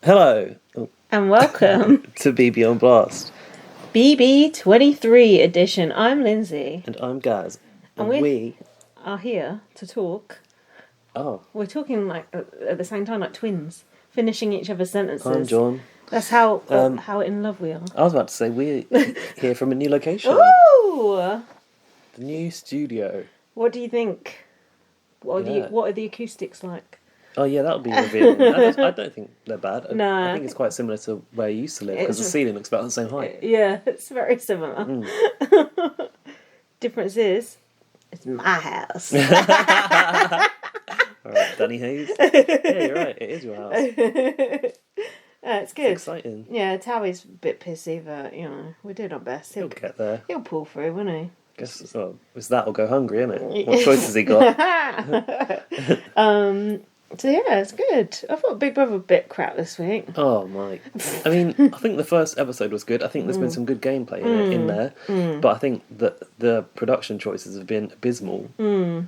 Hello And welcome to BB on Blast. BB23 edition. I'm Lindsay. And I'm Gaz. And we are here to talk. Oh. We're talking like at the same time, like twins, finishing each other's sentences. I'm John. That's how in love we are. I was about to say, we're here from a new location. Ooh! The new studio. What do you think? What are the acoustics like? Oh yeah, that'll be revealing. I don't think they're bad. No. I think it's quite similar to where you used to live, because the ceiling looks about the same height. Yeah, it's very similar. Difference is, it's my house. Alright, Danny Hayes. Yeah, you're right, it is your house. It's good. It's exciting. Yeah, Towie's a bit pissy, but, we're doing our best. He'll get there. He'll pull through, won't he? Guess it's that or go hungry, isn't it? What choice has he got? So yeah, it's good. I thought Big Brother a bit crap this week. Oh my! I mean, I think the first episode was good. I think there's been some good gameplay in there, but I think that the production choices have been abysmal.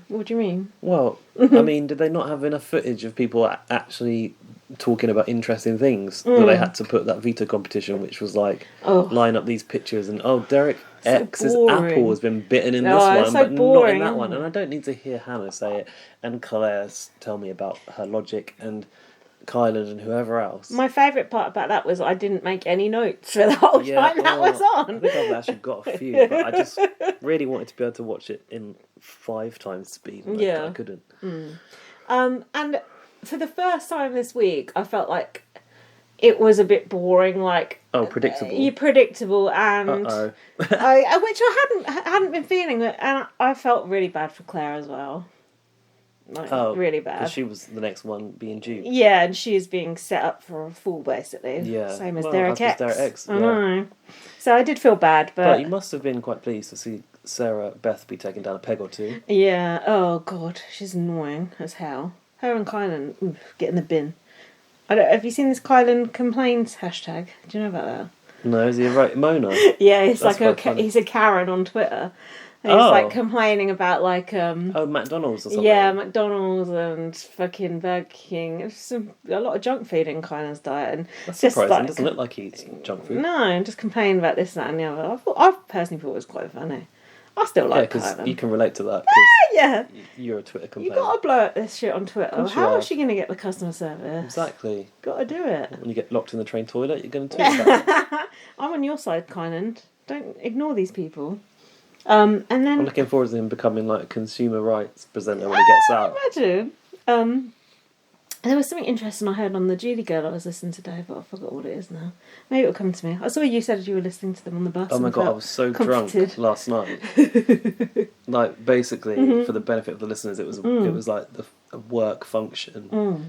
What do you mean? Well, I mean, did they not have enough footage of people actually talking about interesting things that they had to put that veto competition, which was like line up these pictures and Derek X's apple has been bitten in this one, but not in that one. And I don't need to hear Hannah say it and Claire tell me about her logic and Kylan and whoever else. My favourite part about that was I didn't make any notes for the whole time that was on. I think I've actually got a few, but I just really wanted to be able to watch it in 5 times speed. And I couldn't. And for the first time this week, I felt like it was a bit boring, like predictable. Predictable, and which I hadn't been feeling, and I felt really bad for Claire as well. Really bad. Because she was the next one being due. Yeah, and she is being set up for a fall, basically. Yeah, same as Derek X. Derek X. I know. So I did feel bad, but you must have been quite pleased to see Sera Beth be taken down a peg or two. Yeah. Oh God, she's annoying as hell. Her and Kylan get in the bin. Have you seen this Kylan complaints hashtag? Do you know about that? No, is he a Mona? Yeah, he's he's a Karen on Twitter. And he's like complaining about like McDonald's or something. Yeah, McDonald's and fucking Burger King. It's a lot of junk food in Kylan's diet, and that's just surprising. It doesn't look like he eats junk food. No, and just complaining about this, that, and the other. I personally thought it was quite funny. I still like Kylan. Because you can relate to that. Yeah. You're a Twitter complainer. You gotta blow up this shit on Twitter. How is she gonna get the customer service? Exactly. Gotta do it. When you get locked in the train toilet, you're gonna do that. I'm on your side, Kylan. Don't ignore these people. And then I'm looking forward to him becoming like a consumer rights presenter when he gets out. Imagine. There was something interesting I heard on the Julie Girl I was listening to today, but I forgot what it is now. Maybe it'll come to me. I saw you said you were listening to them on the bus. Oh my God, I was so drunk last night. Like, basically, for the benefit of the listeners, it was like a work function.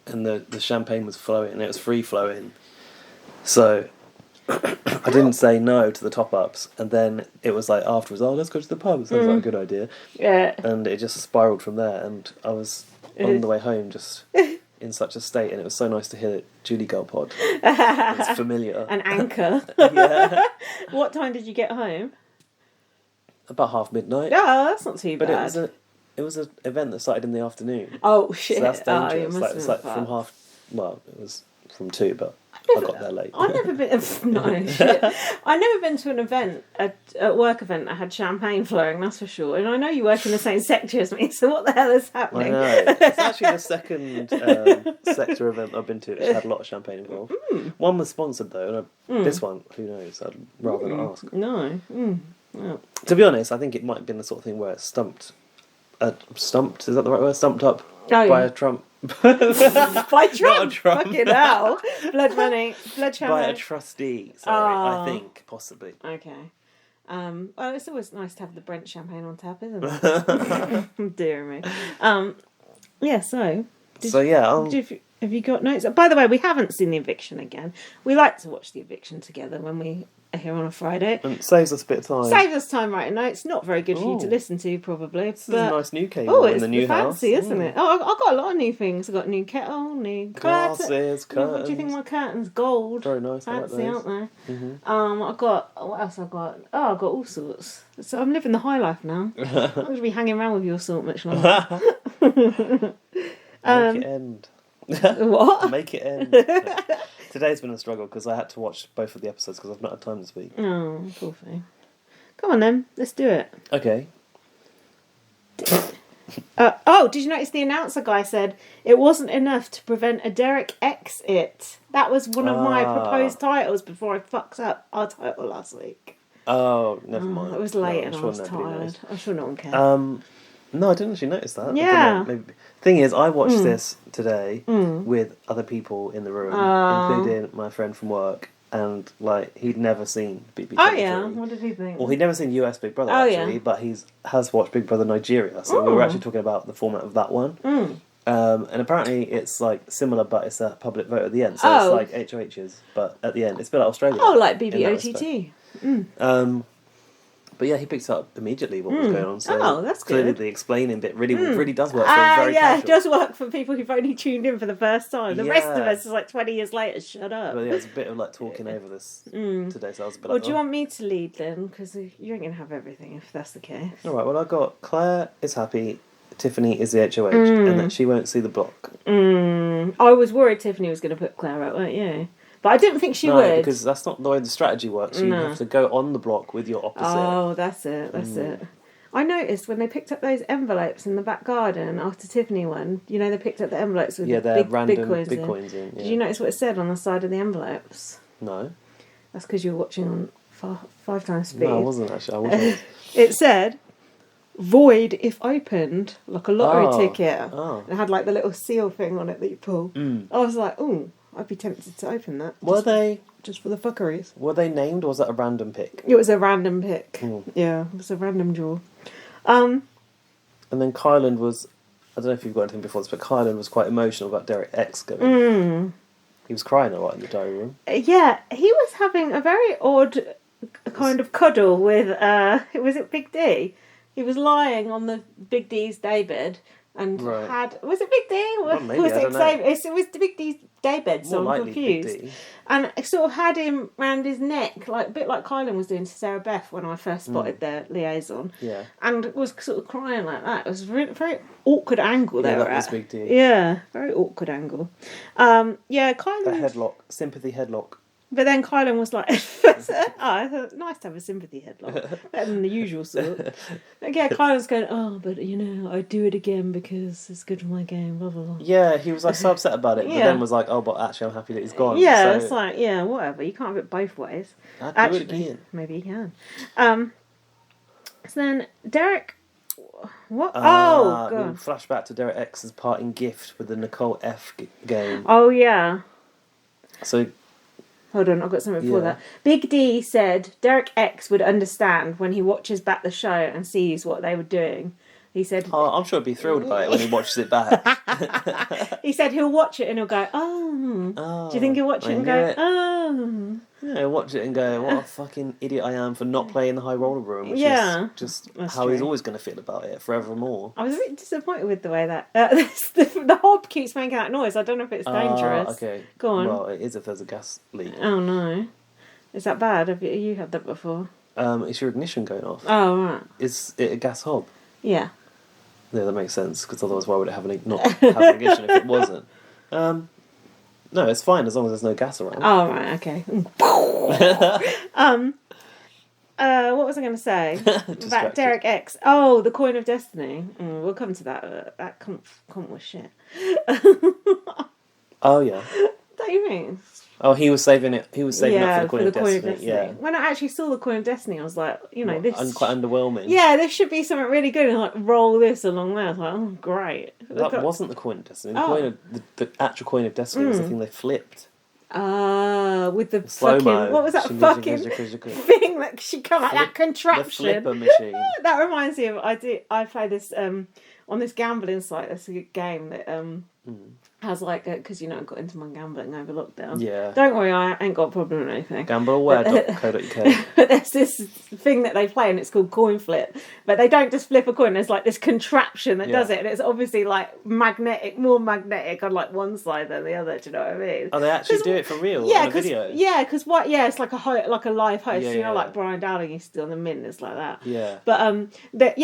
And the champagne was flowing, and it was free flowing. So I didn't say no to the top-ups, and then it was like afterwards, let's go to the pub. Sounds like a good idea. Yeah. And it just spiralled from there, and I was on the way home just in such a state, and it was so nice to hear Julie Girl pod. It's familiar. An anchor. Yeah. What time did you get home? About midnight. Oh, that's not too bad. But it was an event that started in the afternoon. Oh shit! So that's dangerous. It was from 2, but I got there late. I've never been. No shit. I've never been to an event, a work event that had champagne flowing. That's for sure. And I know you work in the same sector as me. So what the hell is happening? I know. It's actually the second sector event I've been to which had a lot of champagne involved. One was sponsored though, and this one, who knows? I'd rather not ask. No. Well. To be honest, I think it might have been the sort of thing where it's stumped. Stumped, is that the right word? Stumped up by a Trump. By Trump? Fucking hell. Blood money. Blood champagne. By a trustee, sorry. I think, possibly. Okay. Well, it's always nice to have the Brent champagne on tap, isn't it? Dear me. Yeah, so... have you got notes? By the way, we haven't seen The Eviction again. We like to watch The Eviction together when we are here on a Friday. And it saves us a bit of time. Saves us time writing notes. Not very good for you to listen to, probably. This is a nice new cable in the new house. It's fancy, isn't it? Oh, I've got a lot of new things. I've got a new kettle, new glasses, curtains. What do you think of my curtains? Gold. Very nice. Fancy, I like those. aren't they? Mm-hmm. I've got... What else I've got? Oh, I've got all sorts. So I'm living the high life now. I'm not going to be hanging around with your sort much longer. Make it end. What? Make it end. Today's been a struggle because I had to watch both of the episodes because I've not had time this week. Oh, poor thing. Come on then, let's do it. Okay. Did you notice the announcer guy said it wasn't enough to prevent a Derek exit? That was one of my proposed titles before I fucked up our title last week. Oh, never mind. It was late and I was tired. I'm sure no one cared. No, I didn't actually notice that. Yeah. Maybe. Thing is, I watched this today with other people in the room, including my friend from work, and like he'd never seen BB23. Oh yeah, what did he think? Well, he'd never seen US Big Brother actually, but has watched Big Brother Nigeria. So we were actually talking about the format of that one. And apparently it's like similar, but it's a public vote at the end. So it's like HOHs, but at the end it's a bit like Australia. Oh, like BB23. But yeah, he picked up immediately what was going on. So that's good. Clearly the explaining bit really does work for very casual. It does work for people who've only tuned in for the first time. The rest of us is like 20 years later, shut up. But yeah, it's a bit of like talking over this today, so I was a bit like... do you want me to lead then? Because you ain't going to have everything if that's the case. Alright, well I got Claire is happy, Tiffany is the HOH, and then she won't see the block. I was worried Tiffany was going to put Claire out, weren't you? But I didn't think she would. No, because that's not the way the strategy works. You have to go on the block with your opposite. Oh, that's it. I noticed when they picked up those envelopes in the back garden after Tiffany won, you know, they picked up the envelopes with big coins in. Yeah. Did you notice what it said on the side of the envelopes? No. That's because you were watching on 5 times speed. No, I wasn't actually. I wasn't. It said, void if opened, like a lottery ticket. Oh. It had like the little seal thing on it that you pull. I was like, oh, I'd be tempted to open that. Just for the fuckeries? Were they named, or was that a random pick? It was a random pick. Yeah, it was a random draw. And then Kylan was... I don't know if you've got anything before this, but Kylan was quite emotional about Derek X going. He was crying a lot in the diary room. Yeah, he was having a very odd kind of cuddle with... was it Big D? He was lying on the Big D's daybed and had... Was it Big D? Well, maybe, was I don't know. It was the Big D's daybed, so I'm confused. And I sort of had him round his neck, like a bit like Kylan was doing to Sera Beth when I first spotted their liaison. Yeah. And was sort of crying like that. It was a very awkward angle there. Yeah, that was Big D. Yeah, very awkward angle. Kylan... The headlock. Sympathy headlock. But then Kylan was like, I thought, nice to have a sympathy headlock. Better than the usual sort. Yeah, Kylan's going, but I'd do it again because it's good for my game, blah, blah, blah. Yeah, he was like so upset about it, but then was like, but actually I'm happy that he's gone. Yeah, so... it's like, whatever. You can't have it both ways. I'd do it again. Maybe you can. So then Derek... What? God. We flash back to Derek X's parting gift with the Nicole F game. Oh, yeah. So... Hold on, I've got something before that. Big D said Derek X would understand when he watches back the show and sees what they were doing. He said... Oh, I'm sure he'd be thrilled by it when he watches it back. He said he'll watch it and he'll go, oh. Do you think he'll watch it and go, oh? Yeah, he'll watch it and go, what a fucking idiot I am for not playing the high roller room, which is just how he's always going to feel about it forevermore. I was a bit disappointed with the way that... the hob keeps making that noise. I don't know if it's dangerous. Okay. Go on. Well, it is if there's a gas leak. Oh, no. Is that bad? Have you had that before? It's your ignition going off. Oh, right. Is it a gas hob? Yeah. Yeah, that makes sense, because otherwise why would it not have an ignition if it wasn't? No, it's fine as long as there's no gas around. Oh, right, okay. What was I going to say? About Derek X. Oh, the coin of destiny. We'll come to that. That cunt was shit. Oh, yeah. Don't you think? Oh, he was saving it. He was saving up for the coin of destiny. Yeah. When I actually saw the coin of destiny, I was like, this quite underwhelming. Yeah, this should be something really good, and like roll this along there. I was like, oh, great. That wasn't the coin of destiny. The actual coin of destiny was the thing they flipped. With the slow-mo. Fucking... What was that fucking thing that she come out, that contraption? The flipper machine. That reminds me of, I play this, on this gambling site, there's a good game that, has like, because I got into my gambling over lockdown. Yeah. Don't worry, I ain't got a problem or anything. Gambleware.co.uk. But there's this thing that they play and it's called coin flip. But they don't just flip a coin, there's like this contraption that does it, and it's obviously like more magnetic on like one side than the other, do you know what I mean? Oh, they actually do it for real on a video? Yeah, because it's like a live host, like Brian Dowling used to do on the Mint, it's like that. Yeah. But, they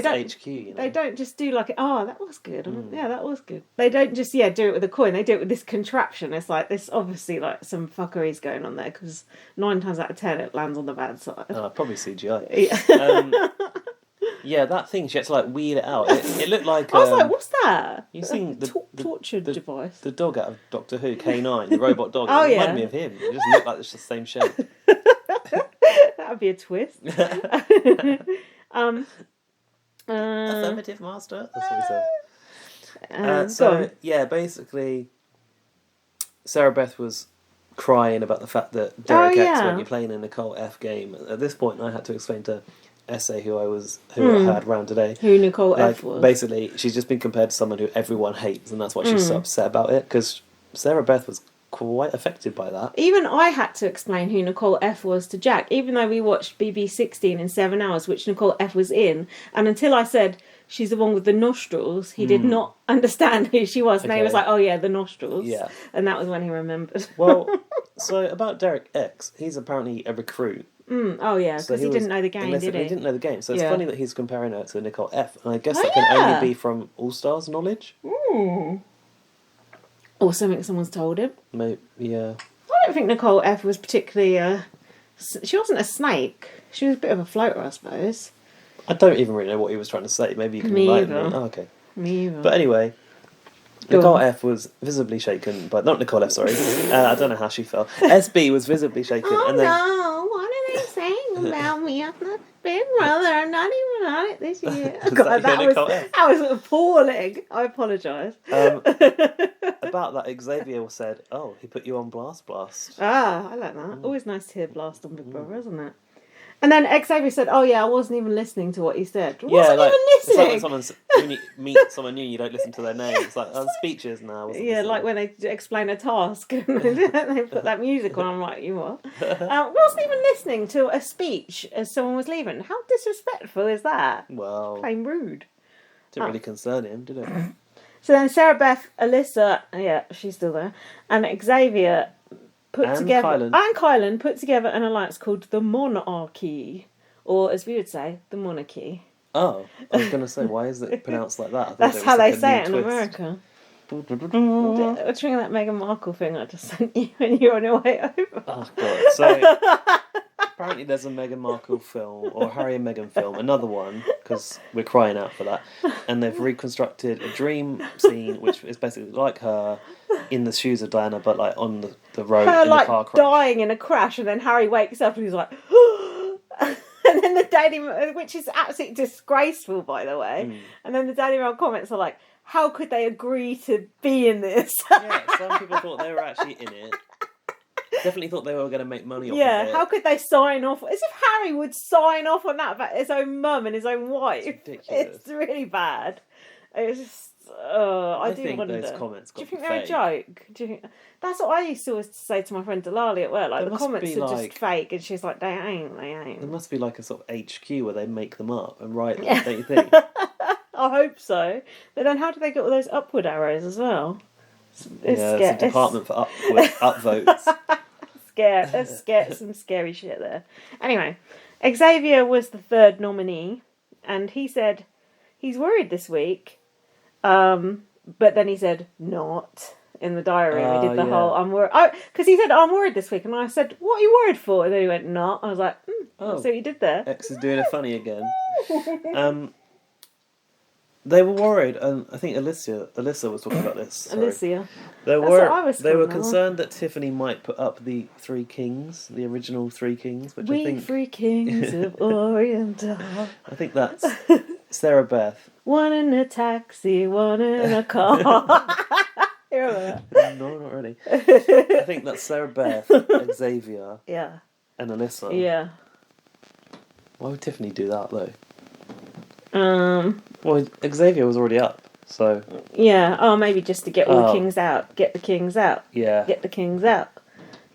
don't... HQ, They don't just do like, that was good. Yeah, that was good. They don't just, do it with a coin. They do it with this contraption. It's like this, obviously, like some fuckery's going on there because 9 times out of 10 it lands on the bad side. Probably CGI. Yeah. Yeah, that thing, she had to like wheel it out. It looked like... I was like, what's that? You've seen the torture device. The dog out of Doctor Who, K9, the robot dog. Oh, it reminded me of him. It just looked like it's the same shape. That would be a twist. Affirmative master. That's what we said. Yeah, basically, Sarah Beth was crying about the fact that Derek X won't be playing a Nicole F game. At this point, I had to explain to Essay, who I had round today, who Nicole F was. Basically, she's just been compared to someone who everyone hates, and that's why she's so upset about it. Because Sarah Beth was quite affected by that. Even I had to explain who Nicole F was to Jack, even though we watched BB16 in 7 hours, which Nicole F was in, and until I said she's the one with the nostrils, he did not understand who she was. And he was like, oh yeah, the nostrils. Yeah. And that was when he remembered. Well, so about Derek X, he's apparently a recruit. Oh yeah, because he didn't know the game, did he? He didn't know the game, so it's funny that he's comparing her to Nicole F. And I guess that can only be from All Stars knowledge. Or something someone's told him. Maybe, yeah. I don't think Nicole F was particularly... she wasn't a snake. She was a bit of a floater, I suppose. I don't even really know what he was trying to say. Maybe you can enlighten me. Oh, okay. Me either. But anyway, Nicole F was visibly shaken, but not Nicole F, sorry. I don't know how she felt. SB was visibly shaken. Oh no, what are they saying about me? I'm not Big Brother. I'm not even on it this year. God, that was appalling. I apologise. About that, Xavier said, oh, he put you on Blast. Ah, I like that. Always nice to hear Blast on Big Brother, isn't it? And then Xavier said, oh yeah, I wasn't even listening to what he said. Wasn't even listening! It's like when you meet someone new, you don't listen to their name. It's like, speeches now. Yeah, like when they explain a task and they put that music on, I'm like, you what? Wasn't even listening to a speech as someone was leaving. How disrespectful is that? Well... Plain rude. Didn't really concern him, did it? So then Sarah Beth, Alyssa, she's still there, and Xavier... Kylan put together an alliance called the Monarchy, or as we would say, the Monarchy. Oh, I was going to say, why is it pronounced like that? That's how they say it in America. What do you think of that Meghan Markle thing I just sent you when you were on your way over? Oh, God. So, apparently there's a Meghan Markle film, or Harry and Meghan film, another one, because we're crying out for that, and they've reconstructed a dream scene, which is basically like her in the shoes of Diana, but like on the road in a car crash. Dying in a crash, and then Harry wakes up and he's like, and then the Daily Mail, which is absolutely disgraceful, by the way, and then the Daily Mail comments are like, how could they agree to be in this? Yeah, some people thought they were actually in it. Definitely thought they were going to make money off of it. Yeah, how could they sign off? As if Harry would sign off on that about his own mum and his own wife. It's ridiculous. It's really bad. It's just... I do think wonder. Those comments got do you think they're a joke? Do you think that's what I used to always say to my friend Delali at work? Like the comments are just fake, and she's like, they ain't. There must be like a sort of HQ where they make them up and write them. Don't you think? I hope so. But then, how do they get all those upward arrows as well? It's a department for upvotes. There's some scary shit there. Anyway, Xavier was the third nominee, and he said he's worried this week. But then he said not in the diary. We did the whole I'm worried because he said I'm worried this week, and I said what are you worried for? And then he went not. I was like, so what you did there. X is doing a funny again. They were worried, and I think Alyssa was talking about this. Sorry. Alicia. They were concerned that Tiffany might put up the Three Kings, the original Three Kings, which I think... Three Kings of Oriental. I think that's Sarah Beth. One in a taxi, one in a car. No, not really. I think that's Sarah Beth, Xavier, and Alyssa. Yeah. Why would Tiffany do that, though? Well, Xavier was already up, so... Yeah, maybe just to get all the kings out. Get the kings out. Yeah. Get the kings out.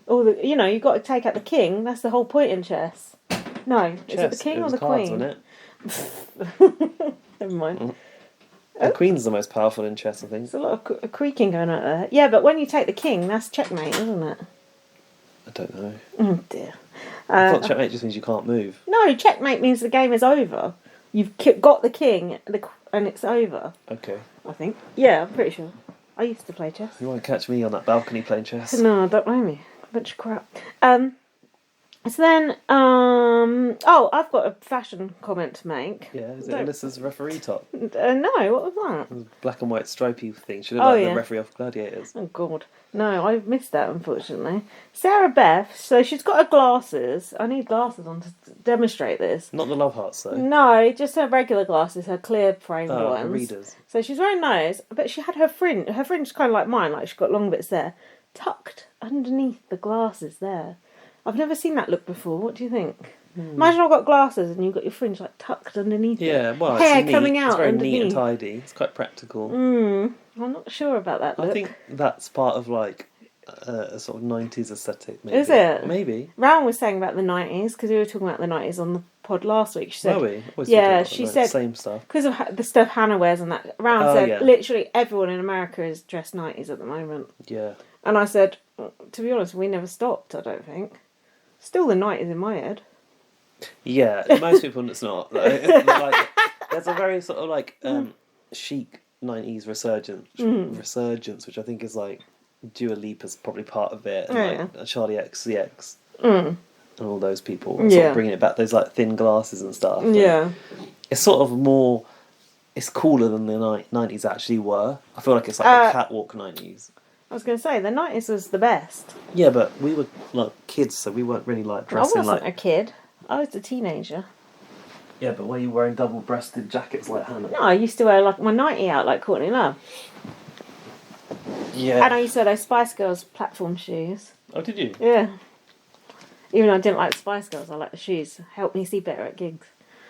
You've got to take out the king. That's the whole point in chess. No, is it the king or the cards, queen? Wasn't it? Never mind. The queen's the most powerful in chess, I think. There's a lot of creaking going on there. Yeah, but when you take the king, that's checkmate, isn't it? I don't know. Oh, dear. I thought checkmate just means you can't move. No, checkmate means the game is over. You've got the king, and it's over. Okay. I think. Yeah, I'm pretty sure. I used to play chess. You won't catch me on that balcony playing chess. No, don't blame me. A bunch of crap. So then, I've got a fashion comment to make. Yeah, is it Alyssa's referee top? No, what was that? It was black and white stripy thing. She looked like the referee of Gladiators. Oh, God. No, I missed that, unfortunately. Sarah Beth, so she's got her glasses. I need glasses on to demonstrate this. Not the love hearts, though. No, just her regular glasses, her clear framed ones. Readers. So she's wearing those, but she had her fringe. Her fringe is kind of like mine, like she's got long bits there, tucked underneath the glasses there. I've never seen that look before. What do you think? Imagine I've got glasses and you've got your fringe like tucked underneath it. Yeah, well, hair it's neat. coming out. It's very underneath. neat and tidy. It's quite practical. I'm not sure about that look. I think that's part of like a sort of 90s aesthetic. Maybe. Is it? Maybe. Rowan was saying about the 90s because we were talking about the 90s on the pod last week. She said, Were we? Always yeah, she said same stuff because of the stuff Hannah wears and that. Rowan said literally everyone in America is dressed 90s at the moment. Yeah. And I said, to be honest, we never stopped. I don't think. Still the 90s in my head. Yeah, most people it's not. Like, there's a very sort of like chic 90s resurgence, which I think is like Dua Lipa's probably part of it, and like Charlie XCX and all those people sort of bringing it back. Those like thin glasses and stuff. And it's sort of more. It's cooler than the 90s actually were. I feel like it's like the catwalk 90s. I was going to say, the 90s was the best. Yeah, but we were like kids, so we weren't really like dressing like... I wasn't a kid. I was a teenager. Yeah, but were you wearing double-breasted jackets like Hannah? No, I used to wear like my nightie out like Courtney Love. Yeah. And I used to wear those Spice Girls platform shoes. Oh, did you? Yeah. Even though I didn't like Spice Girls, I like the shoes. Helped me see better at gigs.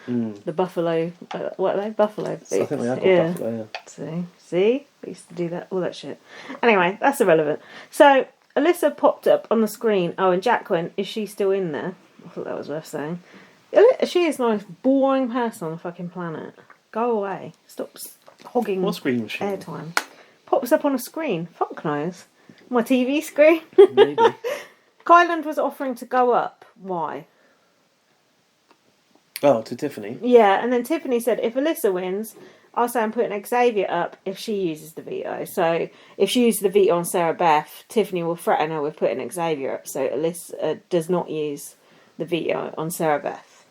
The buffalo, what are they? Buffalo boots. So I think they are called buffalo, yeah. See? We used to do that, all that shit. Anyway, that's irrelevant. So, Alyssa popped up on the screen. Oh, and Jack went, is she still in there? I thought that was worth saying. She is the most boring person on the fucking planet. Go away. Stop hogging what screen was she airtime. Pops up on a screen. Fuck knows. My TV screen? Maybe. Kyland was offering to go up. Why? Oh, to Tiffany? Yeah, and then Tiffany said, if Alyssa wins, I'll say I'm putting Xavier up if she uses the veto. So, if she uses the veto on Sarah Beth, Tiffany will threaten her with putting Xavier up. So, Alyssa does not use the veto on Sarah Beth.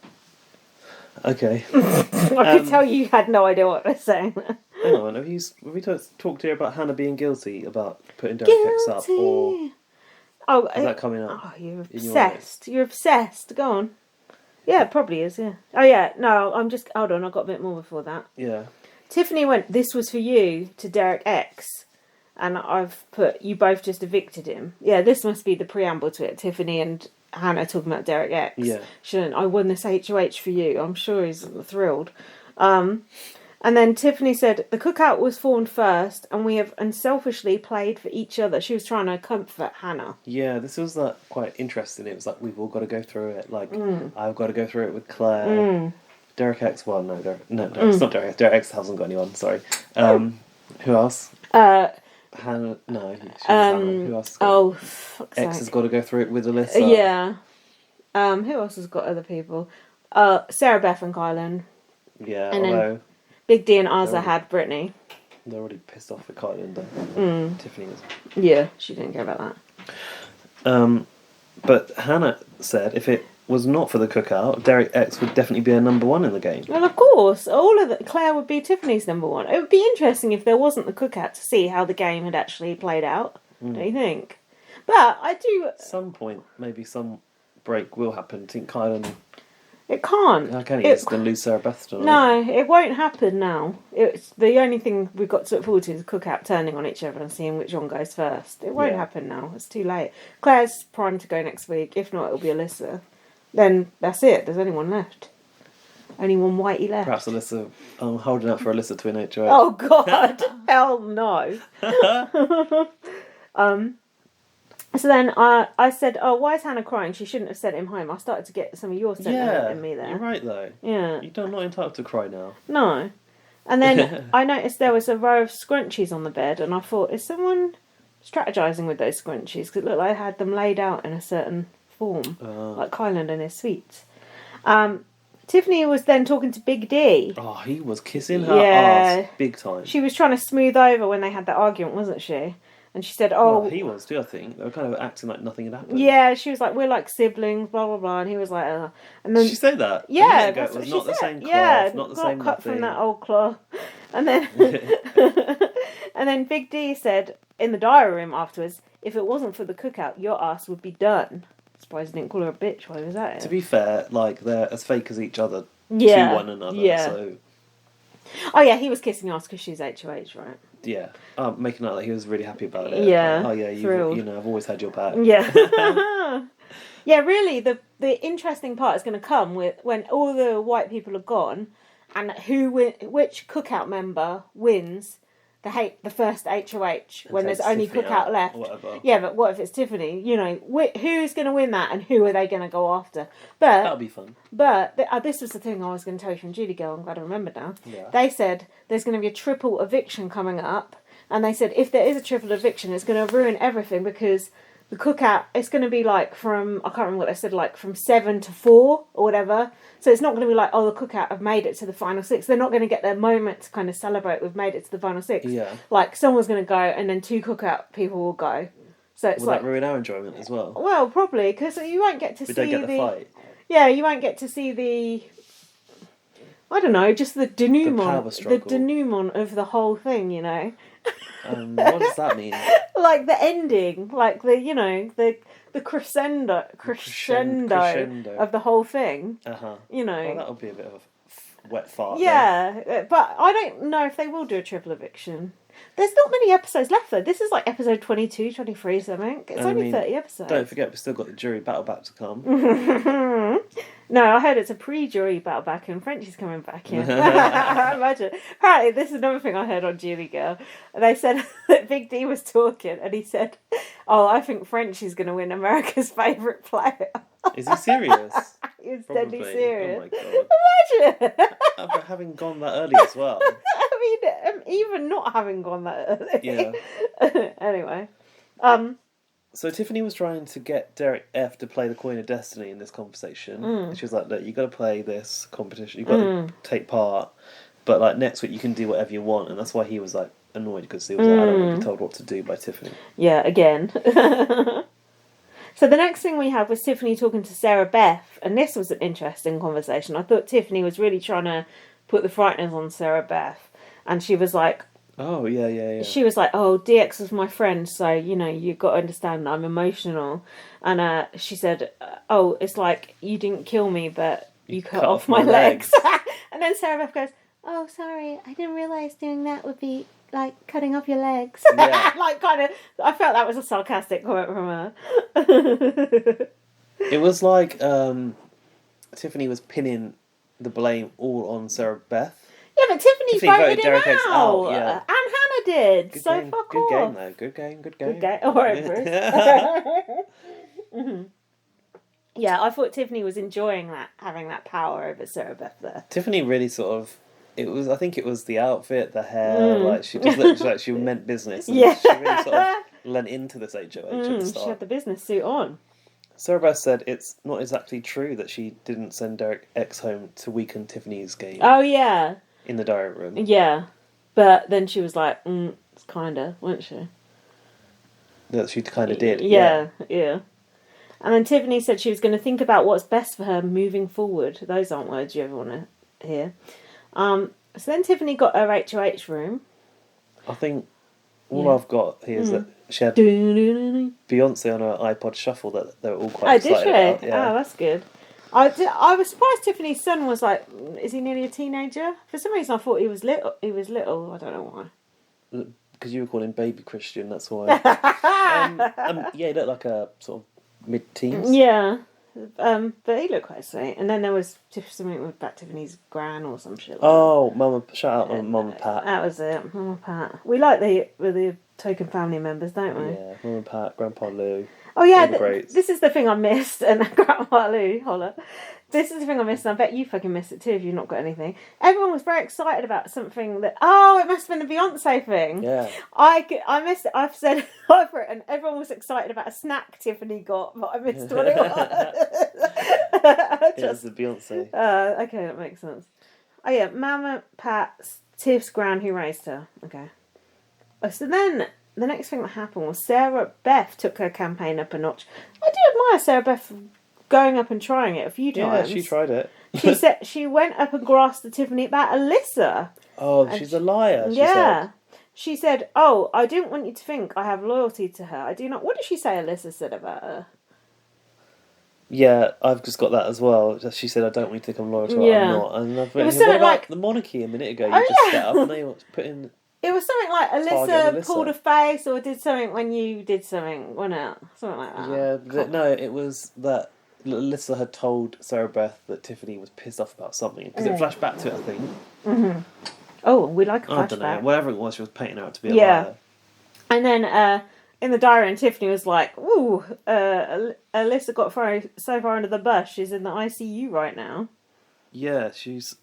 Okay. I could tell you had no idea what I was saying. Hang on, have we talked here about Hannah being guilty about putting Derek X up? Or is that coming up? Oh, you're obsessed. You're obsessed. Go on. Yeah, it probably is, yeah. Oh, yeah, no, hold on, I've got a bit more before that. Yeah. Tiffany went, this was for you, to Derek X, and I've put, you both just evicted him. Yeah, this must be the preamble to it. Tiffany and Hannah talking about Derek X. Yeah. I won this HOH for you. I'm sure he's thrilled. And then Tiffany said, the cookout was formed first, and we have unselfishly played for each other. She was trying to comfort Hannah. Yeah, this was quite interesting. It was like, we've all got to go through it. Like, I've got to go through it with Claire. Derek X, well, no, it's not Derek X. Derek X hasn't got anyone, sorry. Who else? Hannah, no. Hannah. Who else? Oh, fuck's sake. X has got to go through it with Alyssa. Yeah. Who else has got other people? Sarah Beth and Kylan. Yeah, and although... Then Big D and Azza had Brittany. They're already pissed off at Kylan, Tiffany was. Yeah, she didn't care about that. But Hannah said if it was not for the cookout, Derek X would definitely be a number one in the game. Well, of course. Claire would be Tiffany's number one. It would be interesting if there wasn't the cookout to see how the game had actually played out, don't you think? But I do... At some point, maybe some break will happen. I think Kylan... It can't. How can he? He's going to lose Sarah Beth tonight. No, it won't happen now. It's the only thing we've got to look forward to is the cookout turning on each other and seeing which one goes first. It won't happen now. It's too late. Claire's primed to go next week. If not, it'll be Alyssa. Then that's it. There's only one left. Only one whitey left. Perhaps Alyssa... I'm holding out for Alyssa to win HOH. Oh, God. Hell no. So then I said, oh, why is Hannah crying? She shouldn't have sent him home. I started to get some of your sentiment in me there. You're right, though. Yeah. You're not entitled to cry now. No. And then I noticed there was a row of scrunchies on the bed, and I thought, is someone strategising with those scrunchies? Because it looked like I had them laid out in a certain form, like Kylan and his sweets. Tiffany was then talking to Big D. Oh, he was kissing her ass big time. She was trying to smooth over when they had that argument, wasn't she? And she said, "Oh, well, he was too. I think they were kind of acting like nothing had happened." Yeah, she was like, "We're like siblings, blah blah blah," and he was like, And then did she say that? Yeah, that's what it was not the same cloth, not the same cut nothing. from that old cloth. And then, and then Big D said in the diary room afterwards, "If it wasn't for the cookout, your ass would be done." Surprised he didn't call her a bitch while he was at it. To be fair, like they're as fake as each other to one another. Yeah. So. Oh yeah, he was kissing ass because she's HOH, right? Yeah, making out that he was really happy about it. Yeah. Like, oh yeah, you know, I've always had your back. Yeah. Yeah, really, the interesting part is going to come with when all the white people are gone, and which cookout member wins the first HOH when there's only Tiffany cookout left. Yeah, but what if it's Tiffany? You know, who's going to win that, and who are they going to go after? But that'll be fun. But this was the thing I was going to tell you from Julie Girl. I'm glad I remembered now. Yeah. They said there's going to be a triple eviction coming up, and they said if there is a triple eviction, it's going to ruin everything because the cookout, it's going to be like from, I can't remember what they said, like from 7 to 4 or whatever. So it's not going to be like, oh, the cookout have made it to the final 6. They're not going to get their moment to kind of celebrate we've made it to the final 6. Yeah. Like someone's going to go and then 2 cookout people will go. So it's will that ruin our enjoyment as well? Well, probably, because you won't get to see don't get the fight. Yeah, you won't get to see the, I don't know, just the denouement. The denouement of the whole thing, you know. What does that mean? Like the ending, like the, you know, the crescendo of the whole thing. You know. Well, that'll be a bit of a wet fart. Yeah, then. But I don't know if they will do a triple eviction. There's not many episodes left though. This is like episode 22, 23 something. It's only 30 episodes. Don't forget, we've still got the jury battle back to come. No, I heard it's a pre-jury battle back and Frenchie's coming back in. Imagine. Apparently, this is another thing I heard on Julie Girl. They said that Big D was talking and he said, "Oh, I think Frenchie's going to win America's favourite player." Is he serious? He was deadly serious. Oh my God. Imagine! Having gone that early as well. I mean, even not having gone that early. Yeah. Anyway. So Tiffany was trying to get Derek F to play the Coin of Destiny in this conversation. She was like, "Look, you got to play this competition. You got to take part, but like next week you can do whatever you want." And that's why he was like annoyed because he was like, "I don't want to be told what to do by Tiffany." Yeah, again. So the next thing we had was Tiffany talking to Sera Beth, and this was an interesting conversation. I thought Tiffany was really trying to put the frighteners on Sera Beth, and she was like, "Oh yeah." She was like, "Oh, DX was my friend, so you know you've got to understand that I'm emotional." And she said, "Oh, it's like you didn't kill me, but you cut off my legs." And then Sera Beth goes, "Oh, sorry, I didn't realise doing that would be like cutting off your legs." Yeah. Like kind of, I felt that was a sarcastic comment from her. It was like Tiffany was pinning the blame all on Sera Beth. Yeah, but Tiffany voted Derek him X out. Yeah. And Hannah did. Good so game. fuck Good off. game, though. Good game. Good game. All right, Bruce. Yeah, I thought Tiffany was enjoying that, having that power over Sera Beth there. Tiffany really sort of, I think it was the outfit, the hair, like she just looked like she meant business. And Yeah. She really sort of lent into this HOH at the start. She had the business suit on. Sera Beth said it's not exactly true that she didn't send Derek X home to weaken Tiffany's game. Oh, yeah. In the diary room. Yeah. But then she was like, it's kinda, wasn't she? That she kind of did. Yeah. And then Tiffany said she was going to think about what's best for her moving forward. Those aren't words you ever want to hear. So then Tiffany got her HOH room. I think all I've got here is that she had Beyonce on her iPod Shuffle that they were all quite excited about. Yeah. Oh, that's good. I was surprised Tiffany's son was like, is he nearly a teenager? For some reason I thought he was little. I don't know why. Because you were calling baby Christian, that's why. Yeah, he looked like a sort of mid-teens. Yeah. But he looked quite sweet. And then there was something about Tiffany's gran or some shit. Like shout out Mama Pat. That was it, Mama Pat. We like the token family members, don't we? Yeah, Mama Pat, Grandpa Lou. Oh yeah, this is the thing I missed, and Grandpa Lou, holla. This is the thing I missed, and I bet you fucking missed it too if you've not got anything. Everyone was very excited about something that... Oh, it must have been the Beyonce thing. Yeah. I missed it. I've said I've written, everyone was excited about a snack Tiffany got, but I missed what it was. It was the Beyonce. Okay, that makes sense. Oh yeah, Mama Pat's Tiff's gran who raised her. Okay. So then... The next thing that happened was Sarah Beth took her campaign up a notch. I do admire Sarah Beth going up and trying it a few times. Yeah, she tried it. She said she went up and grasped the Tiffany about Alyssa. Oh, she's a liar. She said. She said, "Oh, I didn't want you to think I have loyalty to her. I do not." What did she say? Alyssa said about her. Yeah, I've just got that as well. She said, "I don't want you to think I'm loyal to her. I'm not." And I've written, what about the monarchy a minute ago? You just set up and they put in. It was something like Alyssa pulled a face or did something when you did something, wasn't it? Something like that. Yeah, no, it was that Alyssa had told Sarah Beth that Tiffany was pissed off about something. Because it flashed back to it, I think. Mm-hmm. Oh, we like a flashback. I don't know. Whatever it was, she was painting her out to be a liar. And then in the diary, and Tiffany was like, ooh, Alyssa got so far under the bus, she's in the ICU right now. Yeah, she's...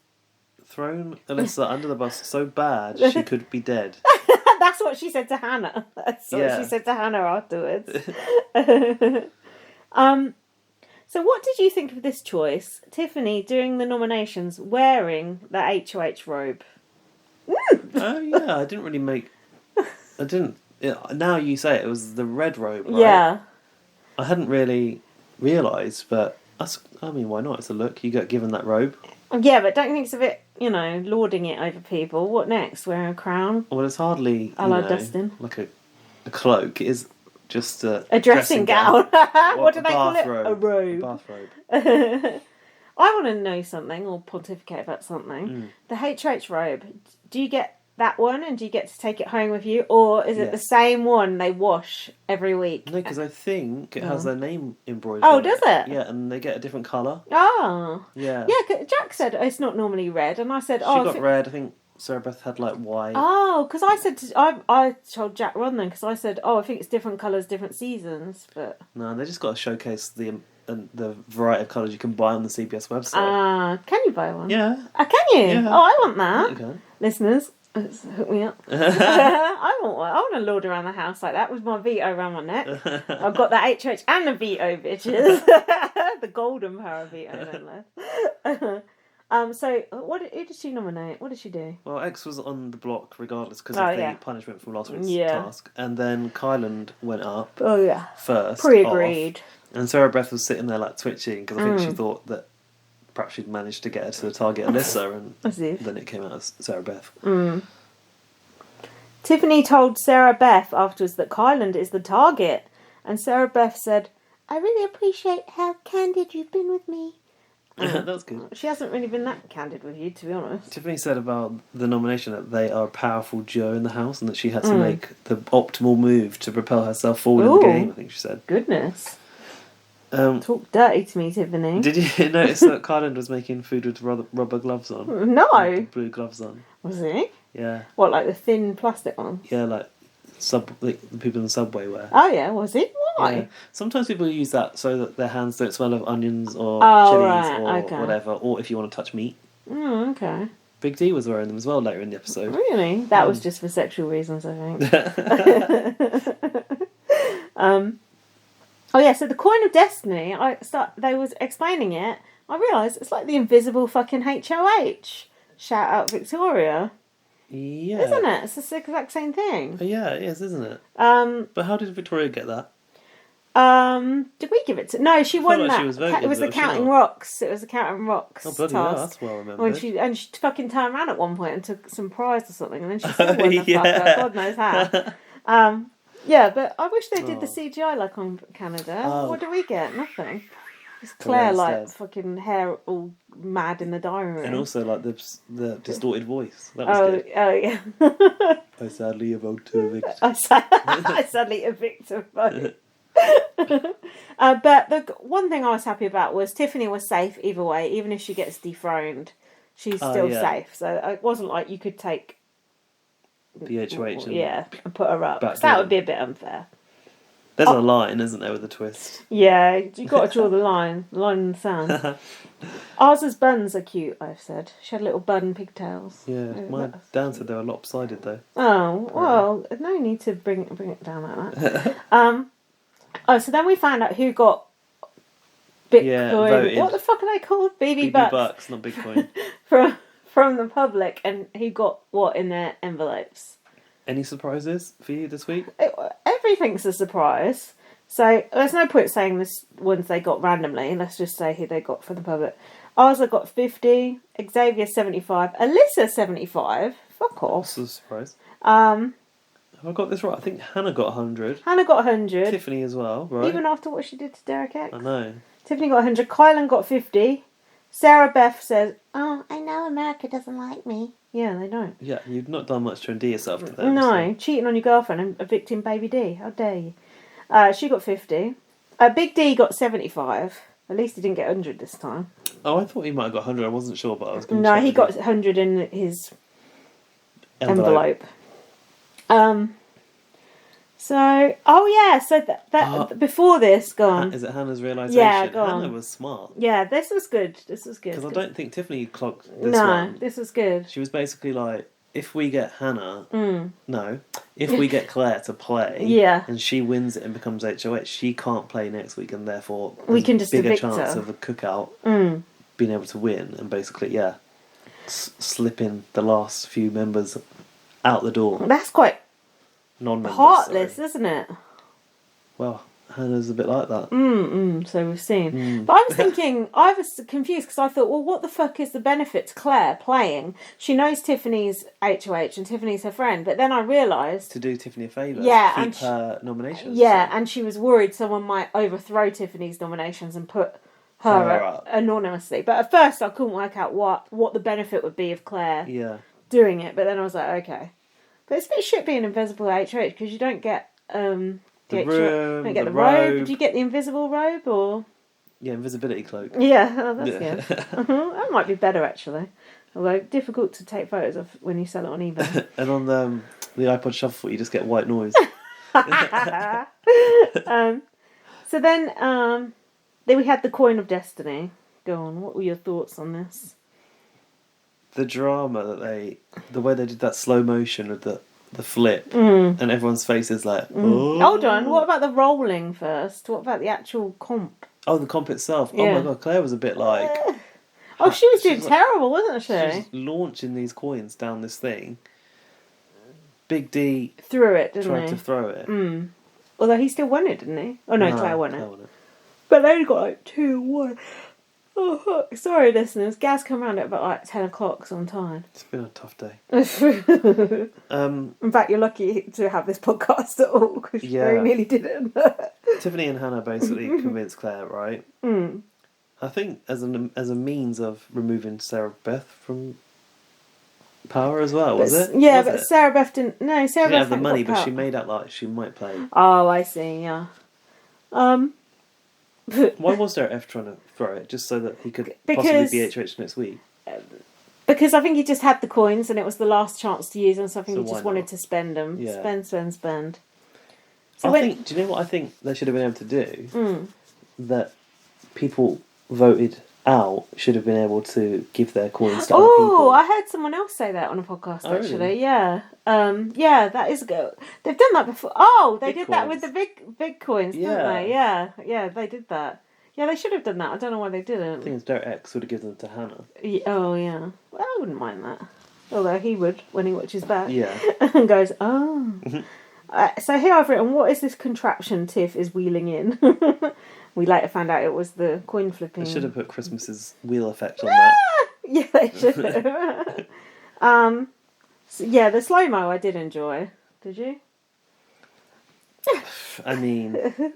thrown Alyssa under the bus so bad she could be dead. That's what she said to Hannah. That's what she said to Hannah afterwards. So what did you think of this choice? Tiffany, during the nominations, wearing the HOH robe. Oh, yeah, I didn't really make... I didn't... Now you say it was the red robe, right? Yeah. I hadn't really realised, but... I mean, why not? It's a look. You got given that robe. Yeah, but don't you think it's a bit, lording it over people? What next? Wearing a crown? Well, it's hardly, Dustin. like a cloak. It is just a dressing gown. What do they call it? Robe. A robe. A bathrobe. I want to know something, or pontificate about something. The HH robe, do you get that one and do you get to take it home with you? Or is it the same one they wash every week? No, because I think it has their name embroidered on does it? Yeah, and they get a different colour. Oh. Yeah. Yeah, Jack said it's not normally red, and I said, she got red. I think Sarah Beth had like white. Oh, because I said, I told Jack Ron then, because I said, I think it's different colours, different seasons, but... No, they just got to showcase the variety of colours you can buy on the CBS website. Can you buy one? Yeah. Can you? Yeah. Oh, I want that. You can. Listeners, hook me up. I want one. I want to lord around the house like that with my veto around my neck. I've got the HH and the veto, bitches. The golden power veto, no less. So, who did she nominate? What did she do? Well, X was on the block regardless because of the punishment from last week's task. And then Kyland went up first. Pre-agreed. And Sarah Beth was sitting there like twitching because I think she thought that perhaps she'd managed to get her to the target Alyssa, and then it came out as Sarah Beth. Tiffany told Sarah Beth afterwards that Kyland is the target, and Sarah Beth said, "I really appreciate how candid you've been with me." That's good. She hasn't really been that candid with you, to be honest. Tiffany said about the nomination that they are a powerful duo in the house and that she had to make the optimal move to propel herself forward in the game, I think she said. Goodness. Talk dirty to me, Tiffany. Did you notice that Kyland was making food with rubber gloves on? No. Blue gloves on. Was he? Yeah. What, like the thin plastic ones? Yeah, like the people in the subway wear. Oh yeah, was it? Why? Yeah. Sometimes people use that so that their hands don't smell of onions or chilies or whatever, or if you want to touch meat. Oh, okay. Big D was wearing them as well later in the episode. Really? That was just for sexual reasons, I think. Oh yeah, so the coin of destiny, they was explaining it. I realised it's like the invisible fucking HOH. Shout out Victoria. Yeah. Isn't it? It's the exact same thing. Yeah, it is, isn't it? But how did Victoria get that? Did we give it to... No, she won that. She was voted, it was the Counting Rocks. It was the Counting Rocks task. That's well remembered. When she fucking turned around at one point and took some prize or something, and then she still won the fucker. God knows how. Yeah, but I wish they did the CGI like on Canada. What do we get? Nothing. It's Claire like fucking hair all mad in the diary room. And also like the distorted voice. That was good. Oh yeah. I sadly about to evict. I sadly evict a vote. But the one thing I was happy about was Tiffany was safe either way. Even if she gets dethroned, she's still safe. So it wasn't like you could take the HOH and put her up. That would be a bit unfair. There's a line, isn't there, with a twist? Yeah, you got to draw the line in the sand. Ours' buns are cute, I've said. She had little bun pigtails. Yeah, my Dan said they were lopsided though. Oh, well, no need to bring it down like that. So then we found out who got Bitcoin. Yeah, voted. What the fuck are they called? BB bucks, not Bitcoin. from the public, and who got what in their envelopes. Any surprises for you this week? Everything's a surprise. So there's no point saying this ones they got randomly. Let's just say who they got for the public. Ours got 50, Xavier 75, Alyssa 75. Fuck off. That's a surprise. Have I got this right? I think Hannah got 100. Hannah got 100. Tiffany as well, right? Even after what she did to Derek X. I know. Tiffany got 100. Kylan got 50. Sarah Beth says, "Oh, I know America doesn't like me." Yeah, they don't. Yeah, you've not done much to endear yourself to them. No, cheating on your girlfriend and evicting Baby D. How dare you? She got 50. Big D got 75. At least he didn't get 100 this time. Oh, I thought he might have got 100. I wasn't sure, but I was going to. No, he got 100 in his envelope. So before this, go on. Is it Hannah's realisation? Yeah, go on. Hannah was smart. Yeah, this was good. Because I don't think Tiffany clocked this one. No, this was good. She was basically like, if we get if we get Claire to play, and she wins it and becomes HOH, she can't play next week, and therefore we can just bigger chance of a cookout being able to win, and basically, slipping the last few members out the door. That's quite heartless, isn't it? Well, Hannah's a bit like that. So we've seen. But I was thinking, I was confused because I thought, well, what the fuck is the benefit to Claire playing? She knows Tiffany's HOH and Tiffany's her friend, but then I realised... To do Tiffany a favour. Yeah. Keep her nominations. Yeah, and she was worried someone might overthrow Tiffany's nominations and put her up anonymously. But at first I couldn't work out what the benefit would be of Claire doing it, but then I was like, okay. But it's a bit shit being invisible HOH because you don't get... the robe. robe. Do you get the invisible robe or? Yeah, invisibility cloak. Yeah, that's good. That might be better actually. Although difficult to take photos of when you sell it on eBay. And on the iPod Shuffle, you just get white noise. So then we had the Coin of Destiny. Go on. What were your thoughts on this? The drama the way they did that slow motion of the flip, and everyone's face is like, oh. Hold on, what about the rolling first? What about the actual comp? Oh, the comp itself. Yeah. Oh my god, Claire was a bit like... Oh, she was doing terrible, wasn't she? She was launching these coins down this thing. Big D... Threw it, didn't he? Tried to throw it. Although he still won it, didn't he? Oh no, Claire won it. But they only got like 2-1. Oh, fuck. Sorry, listeners. Gaz come round at about like 10 o'clock sometime. It's been a tough day. In fact, you're lucky to have this podcast at all because you very nearly didn't. Tiffany and Hannah basically convinced Claire, right? I think as a means of removing Sarah Beth from power as well, was it? Yeah, but Sarah Beth didn't. No, Sarah Beth didn't have the money, but she made out like she might play. Oh, I see. Yeah. Why was Derek F trying to throw it? Just so that he could possibly be HOH next week? Because I think he just had the coins and it was the last chance to use them, so I think he just wanted to spend them. Yeah. Spend. So do you know what I think they should have been able to do? That people voted out should have been able to give their coins to other people. Oh, I heard someone else say that on a podcast actually. Really? Yeah. Yeah, that is good. They've done that before. Oh, they did that with the big coins, didn't they? Yeah. Yeah, they did that. Yeah, they should have done that. I don't know why they didn't. I think it's Derek X would have given them to Hannah. Oh, yeah. Well, I wouldn't mind that. Although he would when he watches back. Yeah. And goes, oh. So here I've written, what is this contraption Tiff is wheeling in? We later found out it was the coin flipping. They should have put Christmas's wheel effect on that. Yeah, they should have. So, yeah, the slow-mo I did enjoy. Did you? I mean, it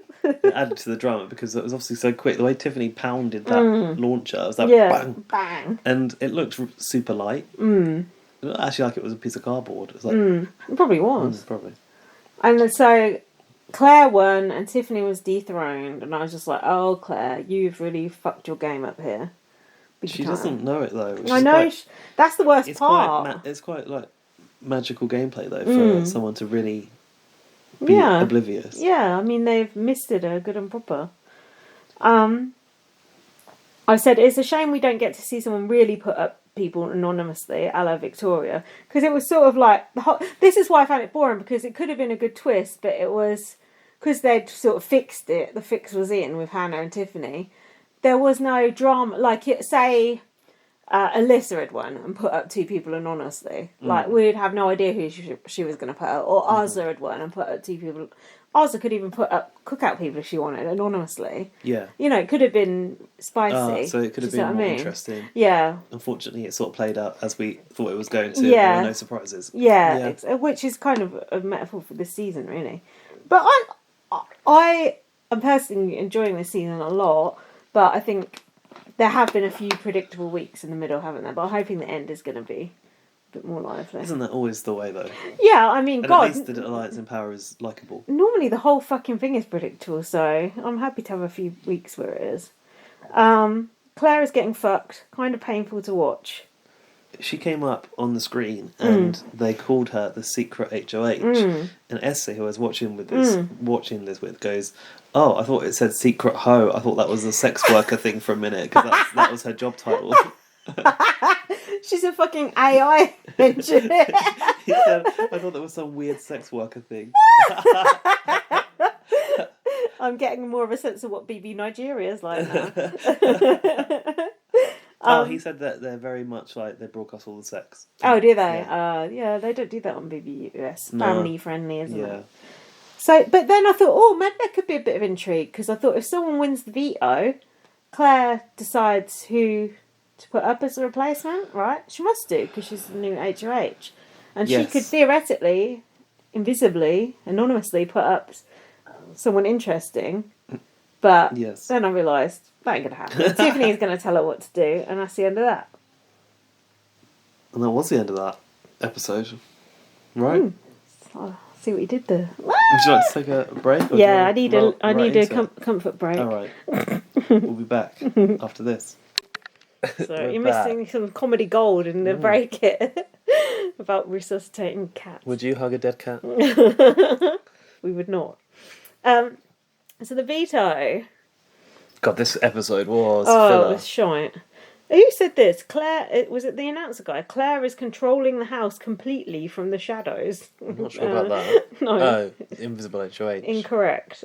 added to the drama because it was obviously so quick. The way Tiffany pounded that launcher, it was like bang, bang. And it looked super light. It looked actually like it was a piece of cardboard. It was like, it probably was. Probably. And so Claire won and Tiffany was dethroned, and I was just like, "Oh, Claire, you've really fucked your game up here." She doesn't know it though. I know. That's the worst part. It's quite like magical gameplay though for someone to really be oblivious. Yeah, I mean, they've misted her good and proper. I said, it's a shame we don't get to see someone really put up people anonymously, a la Victoria, because it was sort of like, this is why I found it boring, because it could have been a good twist, but it was, because they'd sort of fixed it, the fix was in with Hannah and Tiffany, there was no drama, like, say, Alyssa had won and put up 2 people anonymously, like, we'd have no idea who she was going to put up, or Arza had won and put up 2 people. Arza could even put up cookout people if she wanted, anonymously. Yeah. You know, it could have been spicy. So it could have been more interesting. Yeah. Unfortunately, it sort of played out as we thought it was going to. Yeah. There were no surprises. Yeah. Which is kind of a metaphor for this season, really. But I am personally enjoying this season a lot, but I think there have been a few predictable weeks in the middle, haven't there? But I'm hoping the end is going to be a bit more lively. Isn't that always the way, though? Yeah, I mean, and at least the Alliance in Power is likeable. Normally the whole fucking thing is predictable, so I'm happy to have a few weeks where it is. Claire is getting fucked. Kind of painful to watch. She came up on the screen and they called her the secret HOH. And Essie, who I was watching this with, goes, "Oh, I thought it said secret hoe. I thought that was a sex worker thing for a minute because that was her job title." She's a fucking AI engineer. He said, "I thought that was some weird sex worker thing." I'm getting more of a sense of what BB Nigeria is like now. He said that they're very much like they broadcast all the sex. Oh, do they? Yeah, they don't do that on BB US. No. Family friendly, isn't it? So, but then I thought, maybe there could be a bit of intrigue, because I thought if someone wins the veto, Claire decides who to put up as a replacement, right? She must do, because she's the new HOH. And she could theoretically, invisibly, anonymously put up someone interesting. But then I realised that ain't going to happen. Tiffany's going to tell her what to do, and that's the end of that. And that was the end of that episode. Right? I'll see what you did there. Would you like to take a break? Yeah, I need a comfort break. All right. We'll be back after this. So you're missing some comedy gold in the break here about resuscitating cats. Would you hug a dead cat? We would not. So the veto. God, this episode was filler. It was shite. Who said this? Claire, was it the announcer guy? Claire is controlling the house completely from the shadows. I'm not sure about that. No. Oh, invisible HOH. Incorrect.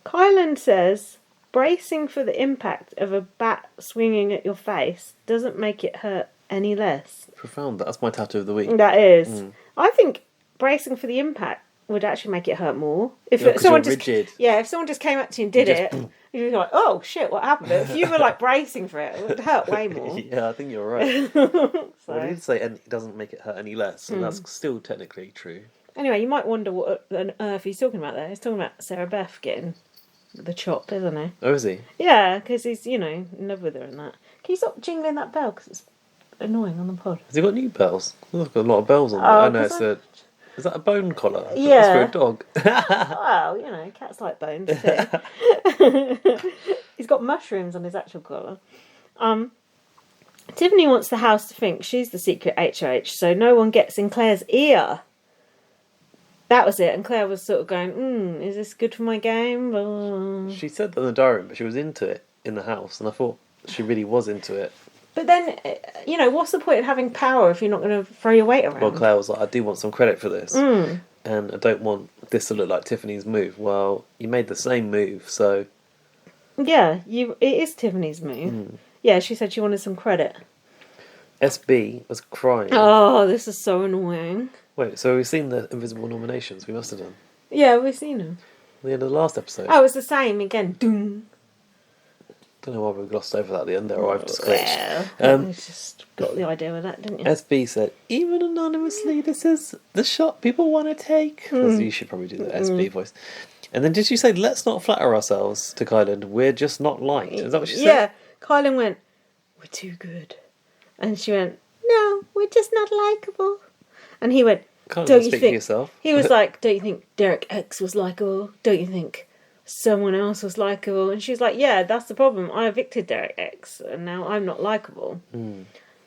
Kylan says, bracing for the impact of a bat swinging at your face doesn't make it hurt any less. Profound. That's my tattoo of the week. That is. I think bracing for the impact would actually make it hurt more. If someone just rigid. if someone just came up to you and did it, you'd be like, "Oh shit, what happened?" But if you were like bracing for it, it would hurt way more. Yeah, I think you're right. Well, I did say it doesn't make it hurt any less, and that's still technically true. Anyway, you might wonder what on earth he's talking about there. He's talking about Sarah Beth getting the chop, isn't he? Oh, is he? Yeah, because he's, in love with her and that. Can you stop jingling that bell? Because it's annoying on the pod. Has he got new bells? There's got a lot of bells on there. I know is that a bone collar? Yeah. That's for a dog. Well, cats like bones too. He's got mushrooms on his actual collar. Tiffany wants the house to think she's the secret HOH, so no one gets in Claire's ear. That was it, and Claire was sort of going, is this good for my game? She said that in the diary room, but she was into it in the house, and I thought she really was into it. But then, what's the point of having power if you're not going to throw your weight around? Well, Claire was like, I do want some credit for this. And I don't want this to look like Tiffany's move. Well, you made the same move, so... Yeah, it is Tiffany's move. Yeah, she said she wanted some credit. SB was crying. Oh, this is so annoying. Wait, so we've seen the invisible nominations? We must have done. Yeah, we've seen them. The end of the last episode. Oh, it's the same again. Doom. Don't know why we glossed over that at the end there, or I've just glitched. You just got the idea with that, didn't you? SB said, even anonymously, this is the shot people want to take. You should probably do the SB voice. And then did you say, let's not flatter ourselves to Kylan, we're just not liked? Is that what she said? Yeah, Kylan went, we're too good. And she went, no, we're just not likeable. And he went, Can't don't you speak think... for yourself. He was like, don't you think Derek X was likeable? Don't you think someone else was likeable? And she's like, yeah, that's the problem. I evicted Derek X, and now I'm not likeable.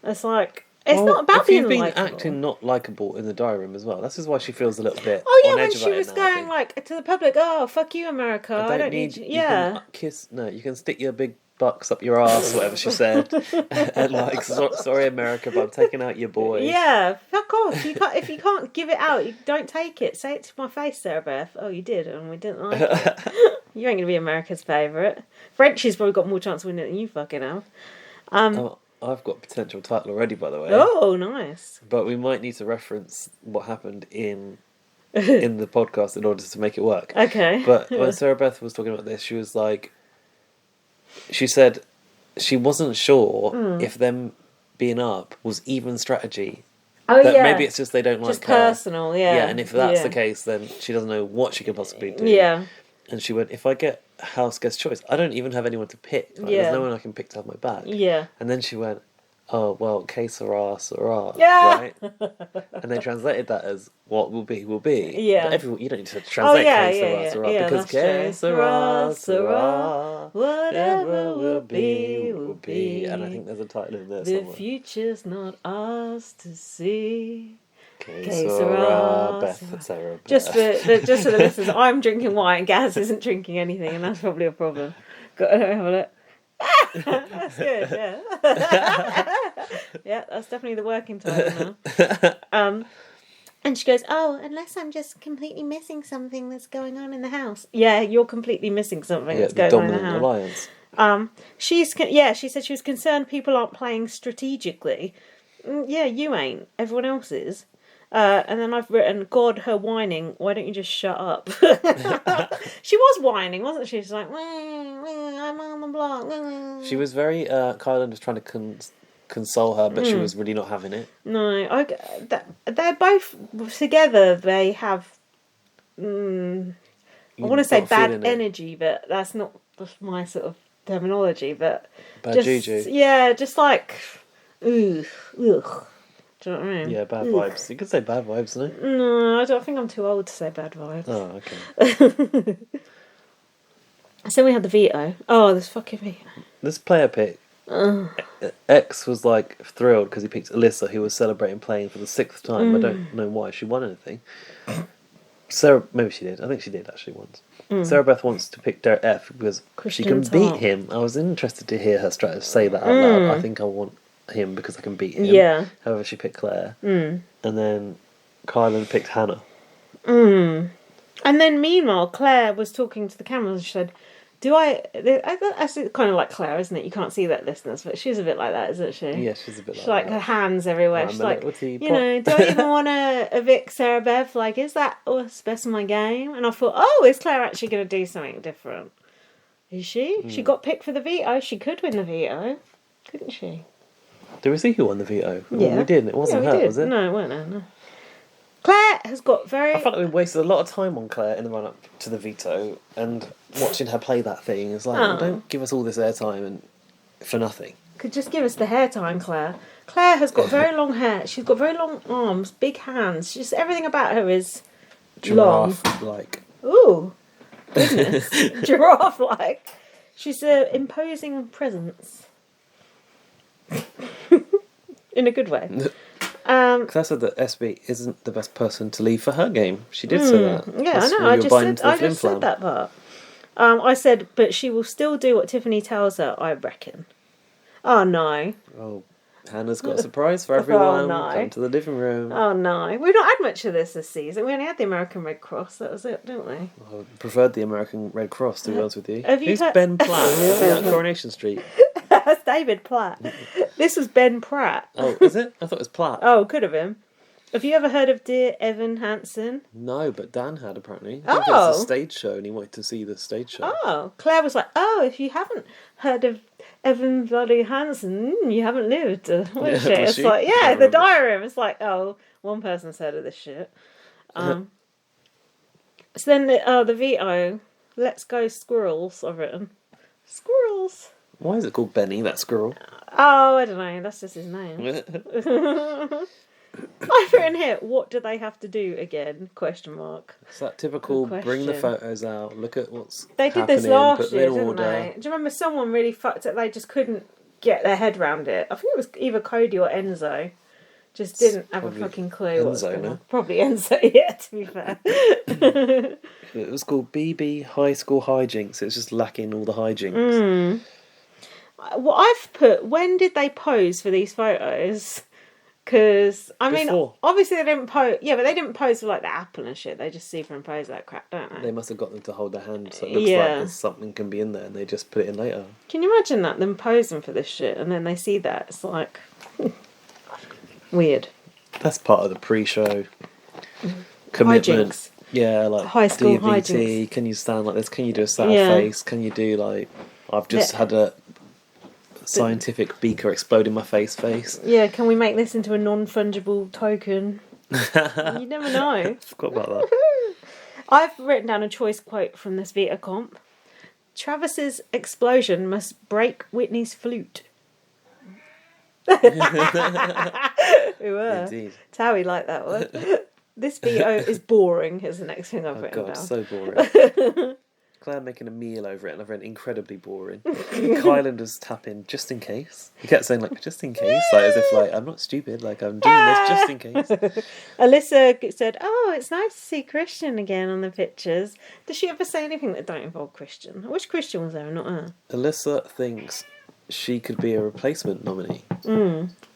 It's like, It's not about being If you've been likeable. acting not likeable in the diary room as well, this is why she feels a little bit when edge she was now, going like to the public, "Oh, fuck you, America! I don't need you." Yeah. You can stick your big bucks up your ass, whatever she said, and like, sorry, America, but I'm taking out your boy. Yeah, fuck off. If you can't give it out, you don't take it. Say it to my face, Sarah Beth. Oh, you did, and we didn't like it. You ain't gonna be America's favourite. Frenchie's probably got more chance of winning than you fucking have. I've got a potential title already, by the way. Oh, nice. But we might need to reference what happened in the podcast in order to make it work. Okay. But when Sarah Beth was talking about this, she was like, she said she wasn't sure if them being up was even strategy. Oh, that yeah. Maybe it's just they don't like her. Just personal, yeah. Yeah, and if that's the case, then she doesn't know what she can possibly do. Yeah. And she went, if I get house guest choice, I don't even have anyone to pick. Like, There's no one I can pick to have my back. Yeah. And then she went, oh, well, que sera, sera. Yeah. Right? And they translated that as what will be, will be. Yeah. But you don't need to translate que sera, sera. Yeah, because que sera, sera, whatever will be, will be. And I think there's a title in there The somewhere. future's not ours to see. Que sera, Beth, Sarah, Beth. Just for the listeners, I'm drinking wine. Gaz isn't drinking anything, and that's probably a problem. Got to have a look. That's good. Yeah, yeah, that's definitely the working title now. And she goes, "Oh, unless I'm just completely missing something that's going on in the house." Yeah, you're completely missing something that's going on in the house. Alliance. She said she was concerned people aren't playing strategically. Yeah, you ain't. Everyone else is. And then I've written, God, her whining. Why don't you just shut up? She was whining, wasn't she? She's like, I'm on the block. She was very. Kylan was trying to console her, but she was really not having it. No, they're both together. They have. I want to say bad energy, but that's not my sort of terminology. But bad juju. Yeah, just like, ugh. Do you know what I mean? Yeah, bad vibes. You could say bad vibes, no? No, I don't think I'm too old to say bad vibes. Oh, okay. So we had the veto. Oh, this fucking veto. This player pick. X was like thrilled because he picked Alyssa, who was celebrating playing for the 6th time. I don't know why she won anything. Sarah, maybe she did. I think she did actually once. Sarah Beth wants to pick Derek F because she can beat him. I was interested to hear her say that out loud. I think I want him because I can beat him. Yeah. However, she picked Claire. And then Kylan picked Hannah. And then meanwhile, Claire was talking to the camera and she said, that's kind of like Claire, isn't it? You can't see that, listeners, but she's a bit like that, isn't she? Yeah, she's a bit like that. She's like her hands everywhere. I'm she's like, do I even want to evict Sarah Beth? Like, is that what's best in my game? And I thought, oh, is Claire actually going to do something different? Is she? She got picked for the veto. She could win the veto, couldn't she? Did we see who won the veto? Yeah. We did. It wasn't her, was it? No, it wasn't her, no. Claire has got very... I felt like we wasted a lot of time on Claire in the run-up to the veto, and watching her play that thing is like, don't give us all this airtime and for nothing. Could just give us the hair time, Claire. Claire has got very long hair. She's got very long arms, big hands. Just everything about her is giraffe-like. Ooh, goodness. Giraffe-like. She's an imposing presence. In a good way. Claire said that SB isn't the best person to leave for her game. She did say that. Yeah, I know. I just said that part. I said, but she will still do what Tiffany tells her, I reckon. Oh, no. Oh, Hannah's got a surprise for everyone. Oh, no. Come to the living room. Oh, no. We've not had much of this season. We only had the American Red Cross. That was it, didn't we? I preferred the American Red Cross, to be honest with you. Who's heard... Ben Platt? Coronation Street. That's David Platt. This was Ben Pratt. Oh, is it? I thought it was Platt. Oh, could have been. Have you ever heard of Dear Evan Hansen? No, but Dan had, apparently. I think it was a stage show and he wanted to see the stage show. Oh, Claire was like, oh, if you haven't heard of Evan bloody Hansen, you haven't lived. It's like, yeah, the diary room. It's like, oh, one person's heard of this shit. So then the veto, let's go squirrels, I've written. Squirrels. Why is it called Benny, that squirrel? Oh, I don't know. That's just his name. I've written here, what do they have to do again? Question mark. It's that typical bring the photos out, look at what's They did this last year, didn't they? Do you remember someone really fucked it? They just couldn't get their head around it. I think it was either Cody or Enzo. just didn't have a fucking clue what was Enzo, going no? on. Probably Enzo, yeah, to be fair. It was called BB High School Hijinks. It was just lacking all the hijinks. Well, I've put, when did they pose for these photos? Because, I mean, obviously they didn't pose... Yeah, but they didn't pose for, like, the apple and shit. They just superimpose that crap, don't they? They must have got them to hold their hand so it looks like there's something can be in there and they just put it in later. Can you imagine that, them posing for this shit, and then they see that? It's like... weird. That's part of the pre-show commitment. Hijinks. Yeah, like high school DVT. hijinks. Can you stand like this? Can you do a sad face? Can you do like... I've just had a scientific beaker explode in my face. Yeah, can we make this into a non-fungible token? You never know. I forgot about that. I've written down a choice quote from this Vita comp. Travis's explosion must break Whitney's flute. We were. Indeed. Towie liked that one. This VO is boring is the next thing I've written down. So boring. Claire making a meal over it, and I've written incredibly boring. Kylan was tapping just in case. He kept saying like just in case, like as if like I'm not stupid, like I'm doing this just in case. Alyssa said, "Oh, it's nice to see Christian again on the pictures." Does she ever say anything that don't involve Christian? I wish Christian was there and not her. Alyssa thinks she could be a replacement nominee.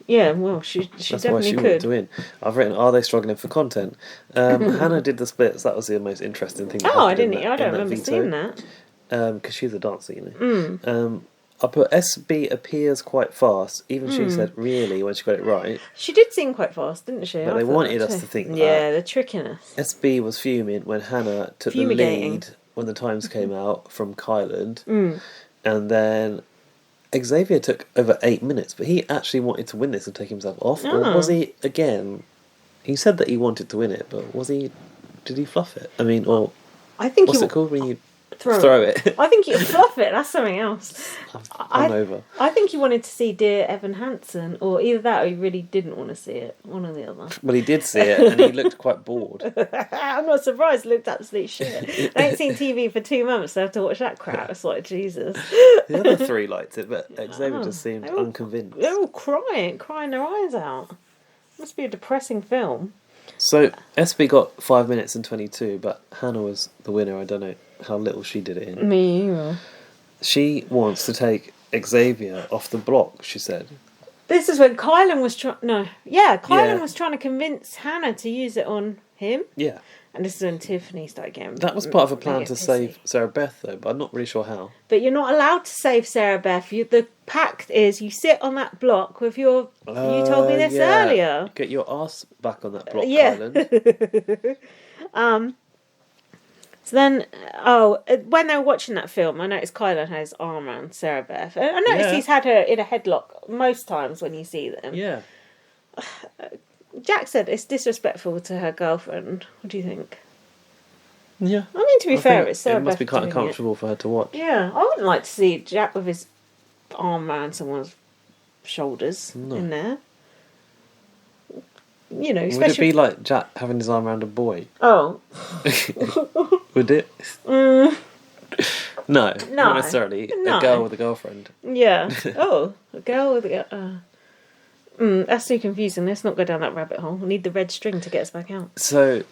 Yeah, well, she That's definitely why she could. wouldn't win. I've written, are they struggling for content? Hannah did the splits. That was the most interesting thing. Oh, I didn't. I don't remember seeing that. Because she's a dancer, you know. I put SB appears quite fast. Even she said really when she got it right. She did sing quite fast, didn't she? But they wanted us to think that. Yeah, they're tricking us. SB was fuming when Hannah took the lead when the times came out from Kyland. And then Xavier took over 8 minutes, but he actually wanted to win this and take himself off. Or was he, again, he said that he wanted to win it, but was he, did he fluff it? I mean, or I think what's it called when you throw it? I think you fluff it, that's something else. I'm over. I think he wanted to see Dear Evan Hansen, or either that or he really didn't want to see it, one or the other. Well, he did see it, and he looked quite bored. I'm not surprised, he looked absolute shit. I ain't seen TV for 2 months, so I have to watch that crap. It's like, Jesus. The other three liked it, but Xavier just seemed unconvinced. They're all crying their eyes out. Must be a depressing film. So, SB got 5 minutes and 22, but Hannah was the winner. I don't know how little she did it in. Me either. She wants to take Xavier off the block, she said. This is when Kylan was Kylan was trying to convince Hannah to use it on him. Yeah. And this is when Tiffany started getting... That was part of a plan to save Sarah Beth, though, but I'm not really sure how. But you're not allowed to save Sarah Beth. The pact is you sit on that block with your... you told me this earlier. Get your ass back on that block, Kylan. So then, when they were watching that film, I noticed Kylan had his arm around Sarah Beth. I noticed he's had her in a headlock most times when you see them. Yeah. Jack said it's disrespectful to her girlfriend. What do you think? Yeah. I mean, to be fair, it's Sarah Beth. It must be quite uncomfortable for her to watch. Yeah, I wouldn't like to see Jack with his arm around someone's shoulders in there. You know, especially... Would it be like Jack having his arm around a boy? Oh. Would it? No, not necessarily. No. A girl with a girlfriend. Yeah. Oh, a girl with a girl. That's too confusing. Let's not go down that rabbit hole. We need the red string to get us back out. So,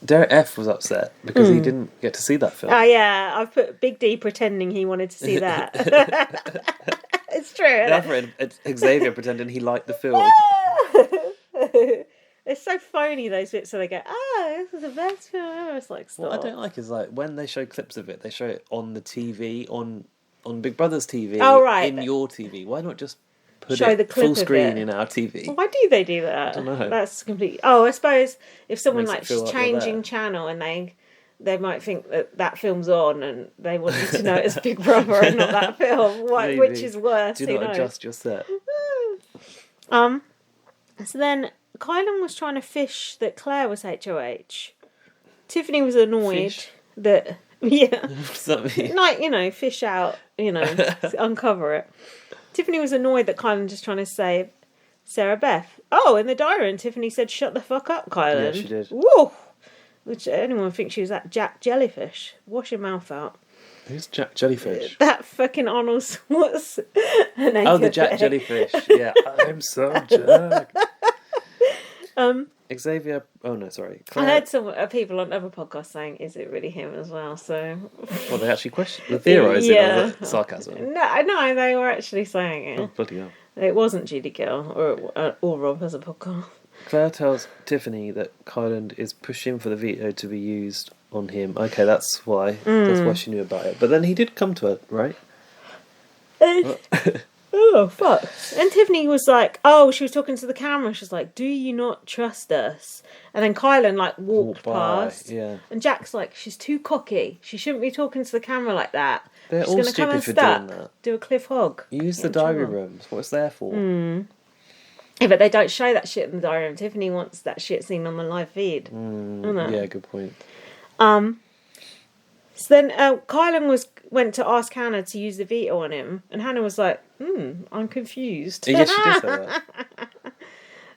Derek F was upset because he didn't get to see that film. Oh, yeah. I've put Big D pretending he wanted to see that. It's true. Xavier pretending he liked the film. It's so phony, those bits, so they go, this is the best film ever. It's like, stop. What I don't like is like when they show clips of it, they show it on the TV, on Big Brother's TV, in your TV. Why not just show the clip full screen in our TV? Well, why do they do that? I don't know. That's completely... Oh, I suppose if someone likes changing channel and they might think that film's on and they want you to know it's Big Brother and not that film. Which is worse? Do not adjust your set. So then Kylan was trying to fish that Claire was HOH. Tiffany was annoyed that... Yeah. What does that mean? Like, fish out, uncover it. Tiffany was annoyed that Kylan just trying to save Sarah Beth. Oh, in the diary, and Tiffany said, "Shut the fuck up, Kylan." Yeah, she did. Whoa! Which anyone thinks she was that Jack Jellyfish? Wash your mouth out. Who's Jack Jellyfish? That fucking Arnold Schwarzenegger. Oh, the Jack Jellyfish. Yeah, I'm so Jack. Xavier. Oh no, sorry. I heard some people on other podcasts saying, "Is it really him as well?" So, well, they actually the theorising or the sarcasm. No, they were actually saying it. Oh, bloody hell! It wasn't Judy Gill or Rob as a podcast. Claire tells Tiffany that Kyland is pushing for the veto to be used on him. Okay, that's why. That's why she knew about it. But then he did come to her, right? Oh, fuck. And Tiffany was like, oh, she was talking to the camera. She was like, do you not trust us? And then Kylan, like, walked past. Yeah. And Jack's like, she's too cocky. She shouldn't be talking to the camera like that. They're She's all gonna come stupid for unstuck, doing that. do a cliff hog. Use the diary rooms. What it's there for. Yeah, but they don't show that shit in the diary room. Tiffany wants that shit seen on the live feed. Yeah, good point. So then Kylan went to ask Hannah to use the veto on him, and Hannah was like, I'm confused. Yes, she did say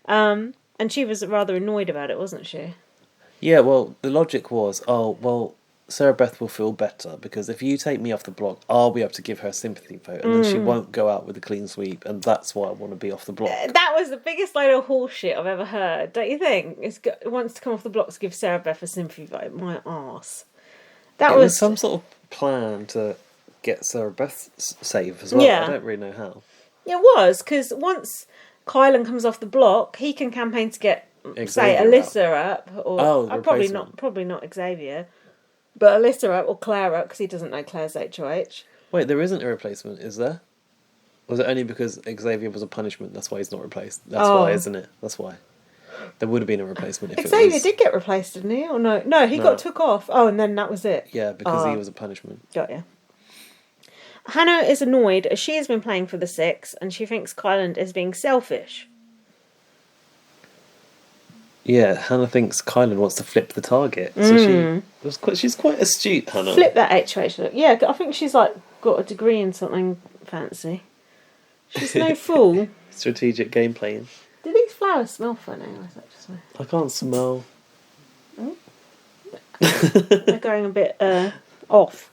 that. And she was rather annoyed about it, wasn't she? Yeah, well, the logic was, Sarah Beth will feel better because if you take me off the block, I'll be able to give her a sympathy vote, and then she won't go out with a clean sweep, and that's why I want to be off the block. That was the biggest load of horseshit I've ever heard, don't you think? It wants to come off the block to give Sarah Beth a sympathy vote. My arse. That was some sort of plan to get Sarah Beth's save as well. Yeah. I don't really know how. It was, because once Kylan comes off the block, he can campaign to get, say, Alyssa up, or probably not Xavier, but Alyssa up or Claire up, because he doesn't know Claire's HOH. Wait, there isn't a replacement, is there? Was it only because Xavier was a punishment? That's why he's not replaced. That's why, isn't it? That's why. There would have been a replacement if Xavier it was... did get replaced, didn't he? Or no? No, he got took off. Oh, and then that was it. Yeah, because he was a punishment. Got ya. Hannah is annoyed as she has been playing for the 6 and she thinks Kyland is being selfish. Yeah, Hannah thinks Kyland wants to flip the target. So she's quite astute, Hannah. Flip that HOH look. Yeah, I think she's like got a degree in something fancy. She's no fool. Strategic game playing. Do these flowers smell funny, or is that just me? I can't smell. Oh. They're going a bit off.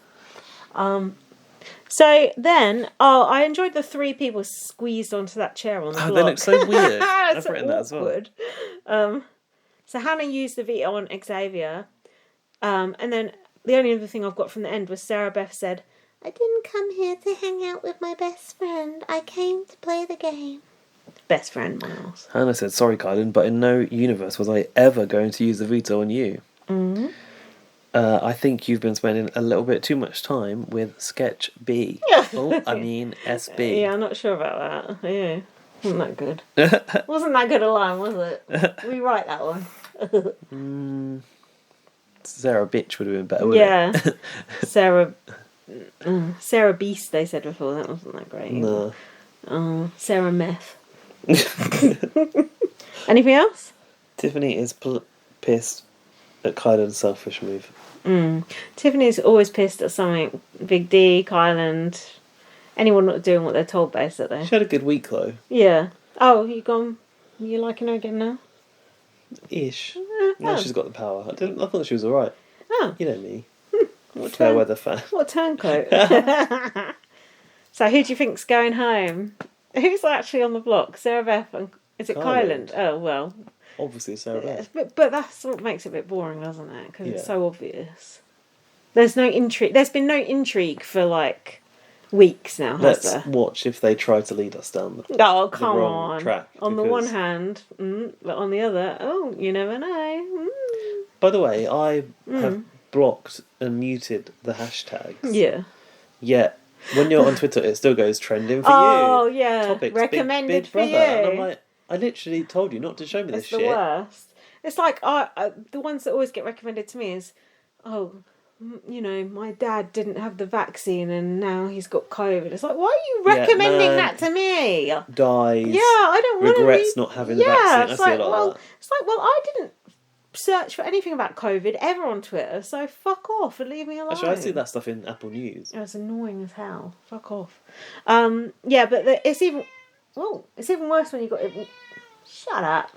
So then, I enjoyed the 3 people squeezed onto that chair on the block. They look so weird. I've so written that as well. So Hannah used the veto on Xavier. And then the only other thing I've got from the end was Sarah Beth said, I didn't come here to hang out with my best friend. I came to play the game. Best friend, Miles. Hannah said, sorry, Kylan, but in no universe was I ever going to use the veto on you. I think you've been spending a little bit too much time with Sketch B. SB. Yeah, I'm not sure about that. Yeah, wasn't that good. Wasn't that good a line, was it? Rewrite that one. Sarah Bitch would have been better, wouldn't it? Sarah Beast, they said before. That wasn't that great. No. Sarah Meth. Anything else? Tiffany is pissed at Kylan's selfish move. Tiffany's always pissed at something. Big D, Kyland, anyone not doing what they're told, basically. She had a good week, though. Yeah. Oh, you liking her again now? Ish. Now she's got the power. I thought she was alright. Oh. You know me. Fair weather fan. What a turncoat. So who do you think's going home? Who's actually on the block? Sarah Beth and... Is it Kyland? Oh, well... Obviously Sarah Beth. But that's what makes it a bit boring, doesn't it? Because it's so obvious. There's no intrigue. There's been no intrigue for, like, weeks now, has there? Let's watch if they try to lead us down the wrong track. On the one hand, but on the other, you never know. By the way, I have blocked and muted the hashtags. Yeah. Yet, when you're on Twitter, it still goes trending for you. Oh, yeah. Topics, recommended Big for Brother. you. And I'm like, I literally told you not to show me this shit. It's the worst. It's like, the ones that always get recommended to me is, my dad didn't have the vaccine and now he's got COVID. It's like, why are you recommending that to me? Dies. Yeah, I don't want to regrets not having the vaccine. It's like, I didn't search for anything about COVID ever on Twitter, so fuck off and leave me alone. Actually, I see that stuff in Apple News. It's annoying as hell. Fuck off. Yeah, but it's even worse when you got it. Shut up.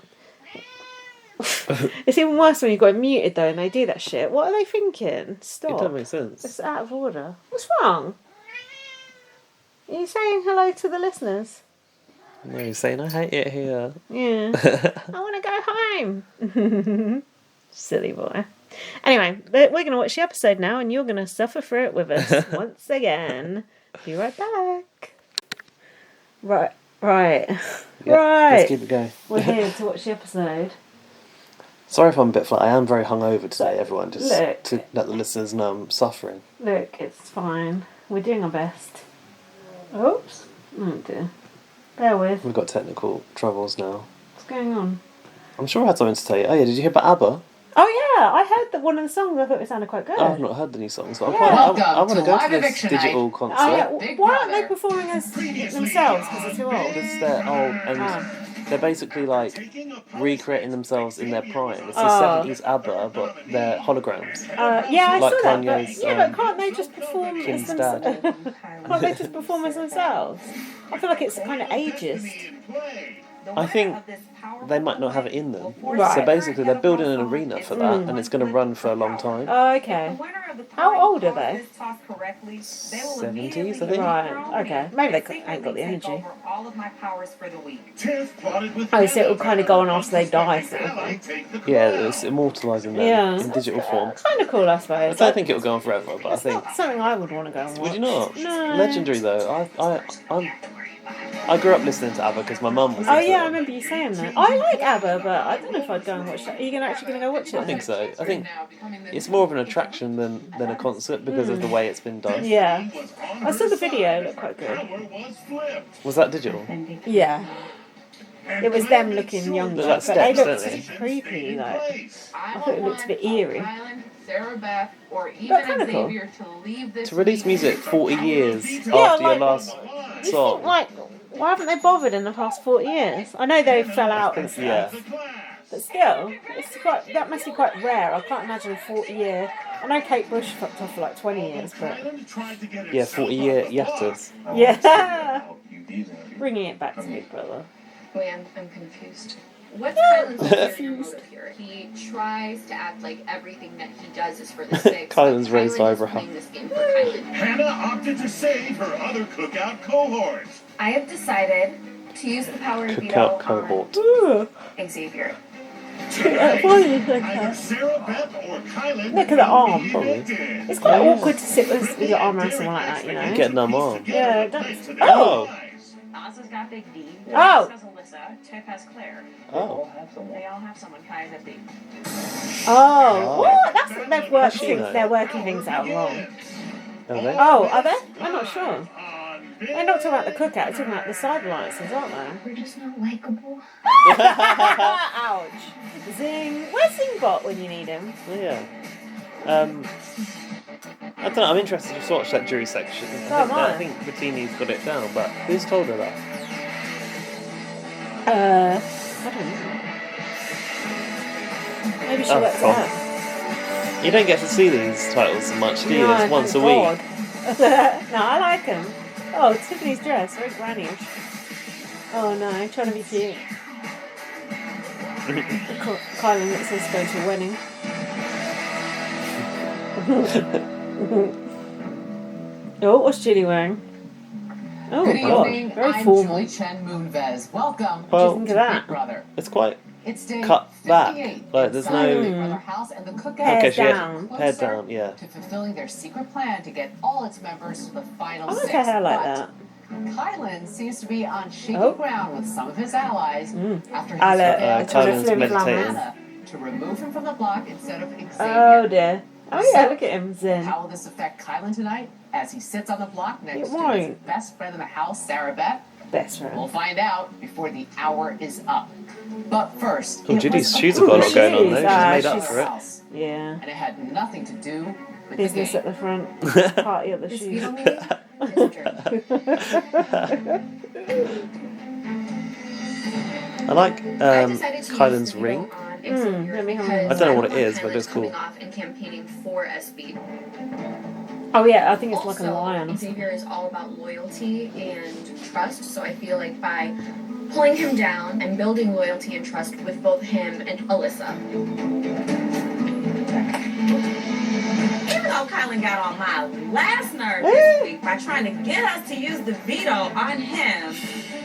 It's even worse when you got it muted though, and they do that shit. What are they thinking? Stop. It doesn't make sense. It's out of order. What's wrong? Are you saying hello to the listeners? No, he's saying, I hate it here. Yeah. I want to go home. Silly boy. Anyway, we're going to watch the episode now, and you're going to suffer through it with us once again. Be right back. Right. Yep, let's keep it going. We're here to watch the episode. Sorry if I'm a bit flat. I am very hungover today, everyone. Just Look. to let the listeners know I'm suffering. Look, it's fine. We're doing our best. Oops. Oh dear. Bear with. We've got technical troubles now. What's going on? I'm sure I had something to tell you. Oh yeah, did you hear about ABBA? Oh yeah, I heard that one of the songs. I thought it sounded quite good. I've not heard the new songs, but Yeah. I want to go to this digital concert. Oh yeah. Why aren't they performing as themselves? Because they're too old. Because they're old and they're basically like recreating themselves in their prime. It's the 70s ABBA, but they're holograms. Yeah, I Like saw that. Kanye's, But can't they just perform as Kim's themselves? dad. Can't they just perform as themselves? I feel like it's kind of ageist. I think they might not have it in them. Right. So basically they're building an arena for that and it's going to run for a long time. Oh, okay. How old are they? 70s, I think. Right, okay. Maybe they ain't got the energy. Oh, so it'll kind of go on after they die, sort of thing. Yeah, it's immortalising them in digital form. Kind of cool, I I suppose. don't think it'll go on forever, but I It's think... not something I would want to go and watch. Would you not? No. Legendary though. I grew up listening to ABBA because my mum was. Oh into yeah, I it. remember you saying that. I like ABBA, but I don't know if I'd go and watch that. Are you actually going to go watch it? I think so. I think it's more of an attraction than a concert because of the way it's been done. Yeah. I saw the video, it looked quite good. Was that digital? Yeah. It was them looking younger, Look like but they steps, looked don't they? creepy. Like, I thought it looked a bit eerie. Sera, Beth, or even But kinda cool. Xavier to leave this To release music 40 years Yeah, after your like- last You song. think, like, why haven't they bothered in the past 40 years? I know they fell out and stuff, Yeah. but still, that must be quite rare. I can't imagine a 40-year. I know Kate Bush fucked off for like 20 years, but Yeah, 40-year hiatus. yeah, bringing it back to Big Brother. Wait, I'm confused. What's Kylan's motive here? He tries to act like everything that he does is for the stakes. Kylan's raised Kylan is eyebrow. playing this game for Kylan. Hannah opted to save her other cookout cohort. I have decided to use the power of veto Cookout cohort. Ooh, on Xavier. why is it like Either that? Sera, Beth, or Kylan. Look at the arm. Probably. It's quite awkward to sit with your arm around someone like that, you know? Get numb arm. Yeah, don't... Oh! Oz's got Big D. Oh. Has Alyssa. Tiff has Claire. Oh. They all have someone. Kai has B. Oh, what? That's what they've worked How's she things. know? They're working things out wrong. Are they? Oh, are they? I'm not sure. They're not talking about the cookout. They're talking about the side alliances, aren't they? We're just not likable. Ouch. Zing. Where's Zingbot when you need him? Yeah. I don't know, I'm interested to watch that jury section. I think Bettini's got it down, but who's told her that? I don't know. Maybe she works it fun. out. You don't get to see these titles much, do you? No, It's once a thank week. God. No, I like him. Oh, Tiffany's dress, very granny-ish. Oh no, trying to be cute. Kylan looks like he's going to a wedding. Oh, what's Julie wearing? Oh, Good God, evening. very I'm formal. Julie Chen Moonves. Welcome Well- to Look at that. Big Brother. It's quite It's day cut back. 58 Like, there's inside no... Big Brother house, and the cookout Hair's Okay, is she had down. head down, yeah. to fulfilling their secret plan to get all its members to the final I like six. her hair like But that. Kylan seems to be on shaky Oh. ground with some of his allies after he Ale, failed Kylan's flim flam meditating. hat. to remove him from the block instead of Xavier. Oh dear. Oh yeah, look at him, Zen. How will this affect Kylan tonight as he sits on the block next It to his won't. best friend in the house, Sera Beth? Best We'll friend. find out before the hour is up. But first, Oh, it Judy's was shoes a have got a lot Ooh, going on shoes. though. She's Ah, made up she's- for it. house, Yeah. and it had nothing to do with Business the at game. the front, party at the This shoes. beetle meeting is a journey. I like I decided to Kylan's use the ring. veto on Xavier let me have a because look. I don't know what I it want is, but Kylan it's cool. coming off and campaigning for SB. Oh yeah, I think it's like a Also, lion. Xavier is all about loyalty and trust, so I feel like by pulling him down and building loyalty and trust with both him and Alyssa. Even though Kylan got on my last nerve this week by trying to get us to use the veto on him,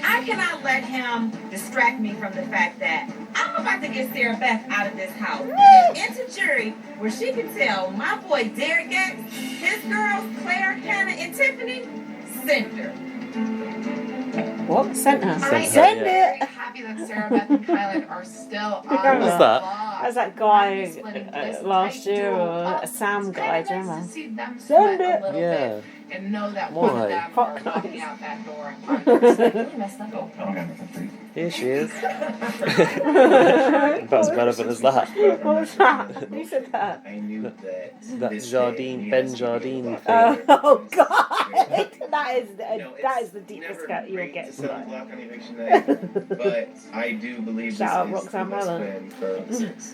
I cannot let him distract me from the fact that I'm about to get Sarah Beth out of this house and into jury where she can tell my boy Derek X, his girls Claire, Hannah, and Tiffany, send her. What? Sent her? Send I'm it! happy that Sarah Beth and Kylan are still on What was the that? block. As that guy I'm splitting this last tight year, duo or up. a Sam It's guy, kinda do you nice remember? to see them Send sweat it. a little Yeah. bit and know that Why? one of them Fuck are walking knows. out that door unprotected. messed up. I don't have nothing for you. Here she is. About as relevant as that. What was that? Who said that? I knew that That this Jardine, day Ben has to be Jardine the thing. Oh God! that is it's the deepest never cut you'll great get to set a tonight. block on eviction night, but I do believe Shout out this is Roxanne the best Mellon. plan for six.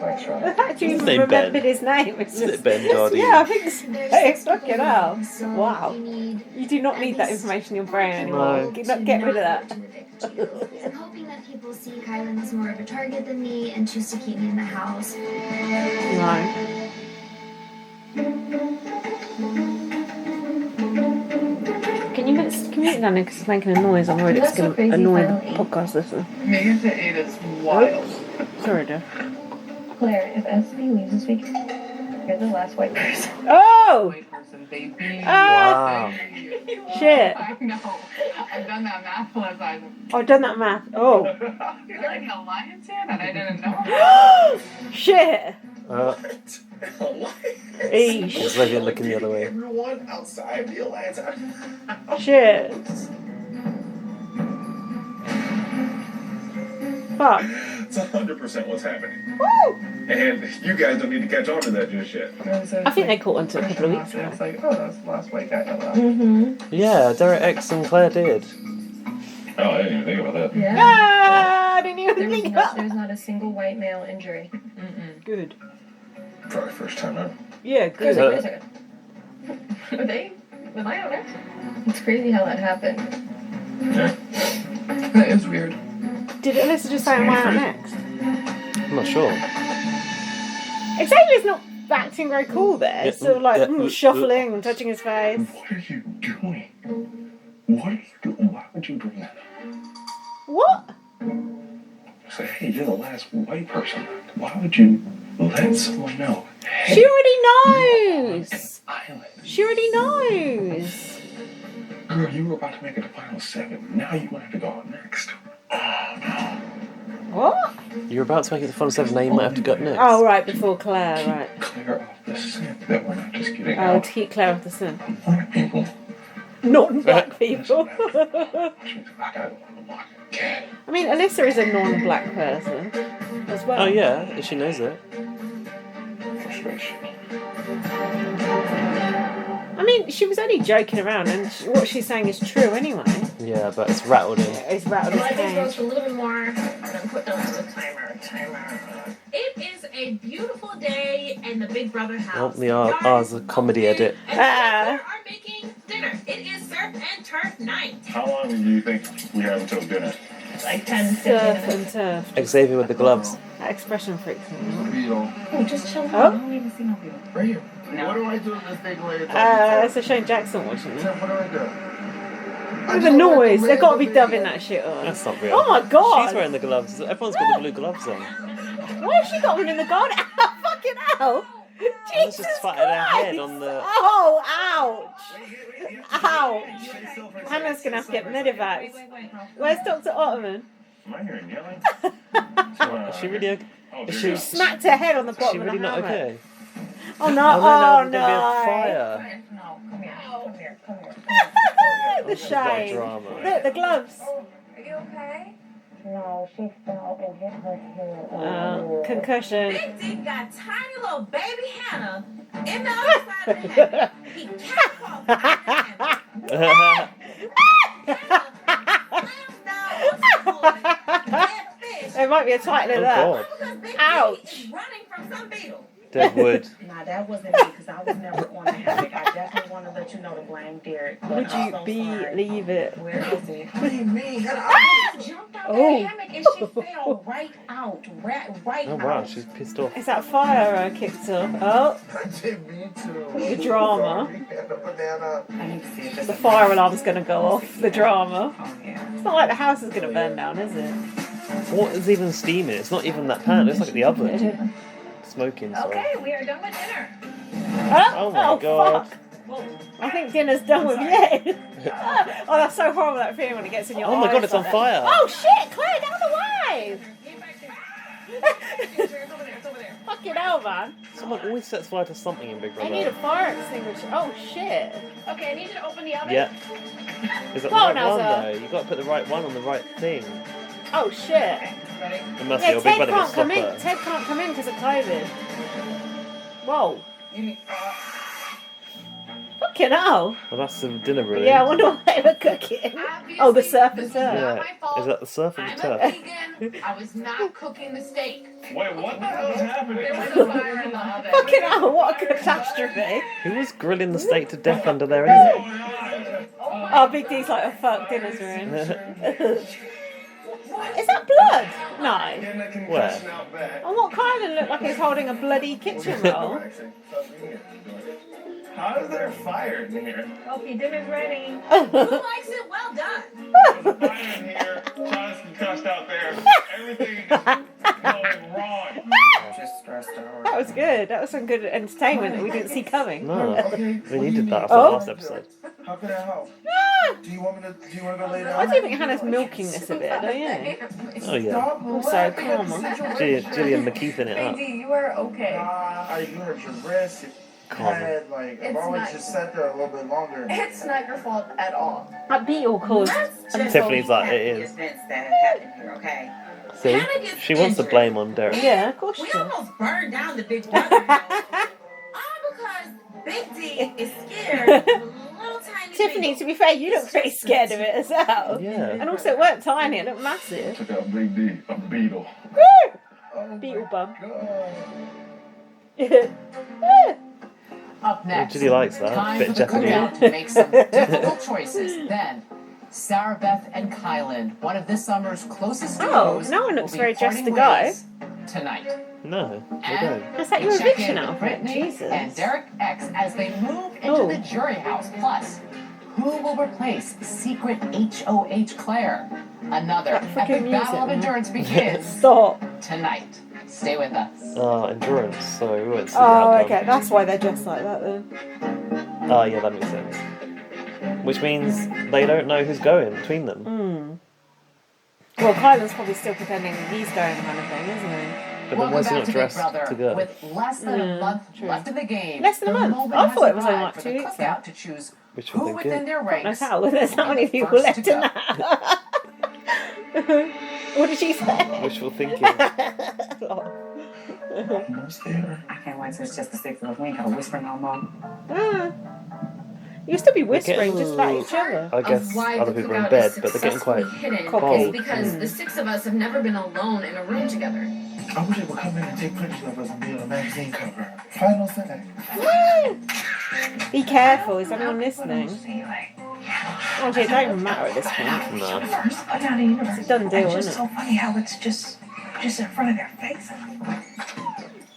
Thanks, The Rob. fact you His even name remembered Ben. his name is Isn't just it Ben Jardine? yeah, I think so. There's Hey, six fucking people hell! now, so Wow, you need you do not at need that least information in your four brain people anymore. to Get rid of not that. vote to evict you. I'm hoping that people see Kylan as more of a target than me and choose to keep me in the house. No. Can you mute that because it's making a noise? I'm worried it's That's so going to crazy, annoy the finally. podcast listener. Megan to 8 is wild. Sorry, dear. Claire, if SB leaves this week, you're the last white person. Oh! White person, baby. Wow. Shit. I know. I've done that math plus I've I've done that math. Oh. You're like a lion's hand and I didn't know. Shit. It's Eesh. like you're looking the other way. Everyone outside the Alliance. Shit. Fuck. It's 100% what's happening. Woo! And you guys don't need to catch on to that just yet. I think they caught on to it a couple of weeks ago. It's like, oh, that's the last white guy out loud. Mm-hmm. Yeah, Derek X and Claire did. Oh, I didn't even think about that. Yeah. Ah, I didn't even think about There's not a single white male injury. Good. Probably first time ever. Yeah, Wait a good. second. Were they? Am I on it? It's crazy how that happened. Yeah. That is weird. Did Alyssa just say am I out next? I'm not sure. Xavier's not acting very cool there. Yeah, Sort of like yeah, shuffling and touching his face. What are you doing? What are you doing? Why would you bring that up? What? Say, hey, you're the last white person left. Why would you let someone know? Hey, She already knows. an island. She already knows. Girl, you were about to make it to final 7. Now you want to go out next. Oh, no. What? You're about to make it to Fun 7, now you might have to go up next. Oh, right, before Claire, right. Clear off the scent that we're not just getting Oh, out. to keep Claire off the sun. Black people. Non-black people. Which means I don't want to walk again. I mean, Alyssa is a non-black person as well. Oh yeah, she knows it. Frustration. I mean, she was only joking around, and what she's saying is true anyway. Yeah, but it's rattled him. It's rattled his I think cage. roast a little bit more. And then put down the timer. It is a beautiful day in the Big Brother house. Oh, the R's a comedy edit. And Ah. we are making dinner. It is surf and turf night. How long do you think we have until dinner? Like 10, 15 Surf minutes. and turf. Xavier with the gloves. That expression freaks me. Beetle. Oh, just chill. Oh. I don't even see no people. Right here. What do I do with this thing later? It's a Shane Jackson watching it. What do I do? With the noise, they've got to be dubbing that shit on. That's not real. Oh my god! She's wearing the gloves. Everyone's got the blue gloves on. Why has she got one in the garden? Fucking hell! Let's Jesus just fight her head Christ. on the. Oh, ouch! Ouch! Hannah's gonna have to get medevacs. Where's Dr. Ottoman? Am I hearing yelling? Is she really okay? Oh, Is dear she, God. Smacked her head on the is bottom she of really the not hammock. okay? Oh no! Oh Oh no, no! there's gonna be a fire. No, come here. Come here. Come here. The This is a lot of shame. drama. Look, the gloves. Are you okay? No, she fell and hit her head. Concussion. Big Dick got tiny little baby Hannah in the other side of the hammock. He catapulted Hannah. Hannah slams down on the floor. Dead fish. There might be a title of Oh that. god. Because Big Ouch. Dick is running from some beetle. Deadwood. Nah, that wasn't me because I was never on the hammock. I definitely want to let you know to blame Derek. but Would I'm you so sorry. believe it? Where is he? What do you mean? She jumped out Oh. that hammock and she fell right out. Right Oh wow, out. she's pissed off. Is that fire kicked off? Oh, I did me too. the drama. Sorry, and the banana. I need to see if The fire alarm's going to go off. The drama. Oh, yeah. It's not like the house is going to burn down, is it? What is even steaming? It's not even that pan. It's like the oven. Smoking, sorry. Okay, we are done with dinner. Oh my god. Fuck. I think dinner's done with you. Oh, that's so horrible, that feeling when it gets in your eyes. Oh my god, it's on like fire. that. Oh shit, Claire, get out of the way! It's over there. Fucking hell, man. Someone always sets fire to something in Big I Brother. need a fire extinguisher. Oh shit. Okay, I need you to open the oven. Yeah. Is that the Well, right now, one sir. though? You got to put the right one on the right thing. Oh shit. Ready? It must be Yeah, your Big Ted Brother will can't stop come in. her. Ted can't come in because of COVID. Whoa. You need, Fucking hell. Well, that's the dinner room. Yeah, I wonder what they were cooking. Oh, the surf and turf. Yeah. Is that the surf or the I'm a turf? vegan. I was not cooking the steak. wait, what the hell is happening? There was a fire in the oven. Fucking hell, what a catastrophe. Who was grilling the steak to death under there anyway? Oh, Big D's like, oh fuck, dinner's ruined. Is that blood? No. Where? Oh, what Kylan looked like he's holding a bloody kitchen roll. How is there fire in here? Okay, dinner's ready. Who likes it? Well done. There's a fire in here. John's concussed out there. Everything is going wrong. Just stressed out. That was good. That was some good entertainment that we didn't see coming. No. Okay, We needed that after Oh. the last episode. how can I help? Do you want to go lay down? I do think Hannah's milking this a bit, don't you? Oh yeah. Stop. Also, calmer. Gillian McKeithin it up. You are okay. You hurt your wrist. Calm. Head, like, I've It's always not- just sat there a little bit longer. It's not your fault at all. That beetle caused. Tiffany's like, it is. Events that have happened here, okay? See? Hannah gets She wants to injured. blame on Derek. Yeah, of course We she does. almost burned down the Big Brother house. All because Big D is scared of a little tiny Tiffany, beetle. to be fair, you look pretty scared of it as well. Yeah. And also, it weren't tiny, it looked massive. Took out Big D, a beetle. Oh Beetle bum. God. Up next, Judy likes that. time Bit for the Jeopardy. cookout to make some difficult choices. Then, Sarah, Beth, and Kylan, one of this summer's closest Oh, duos, no one will looks be very dressed parting to go. ways tonight. No, they And don't. Is that your we check eviction in with outfit? Brittany Jesus. and Derek X as they move into Oh. the jury house. Plus, who will replace secret HOH Claire? Another That freaking epic music, battle of man. endurance begins Stop. tonight. Stay with us. Endurance, so we won't see Oh, the outcome. okay. That's why they're dressed like that then. Oh, yeah, that makes sense. Which means they don't know who's going between them. Well, Kylan's probably still pretending he's going kind of thing, isn't he? But then Welcome why is he back not to Big dressed Brother. to go? With less than a month true. left in the game. Less than a the month? moment I has thought it was only arrived like for 2 the weeks cookout to choose Which who one they within get? their Knows ranks. how. There's not will many be people first left to in go. that. What did she say? Wishful thinking. Almost there. I can't wait till it's just the six of us. We ain't gotta whisper no more. You'll still be whispering just about each other. I guess Of why other the people are in cookout bed, is but they're getting quite successfully hidden cold. is because the six of us have never been alone in a room together. I wish they would come in and take pictures of us and be on a magazine cover. Final say. Be careful, is anyone listening? See, like, Oh, gee, it don't even matter at this point. No. first, go down the universe. It's a done deal, It's just isn't so it? funny how it's just in front of their face.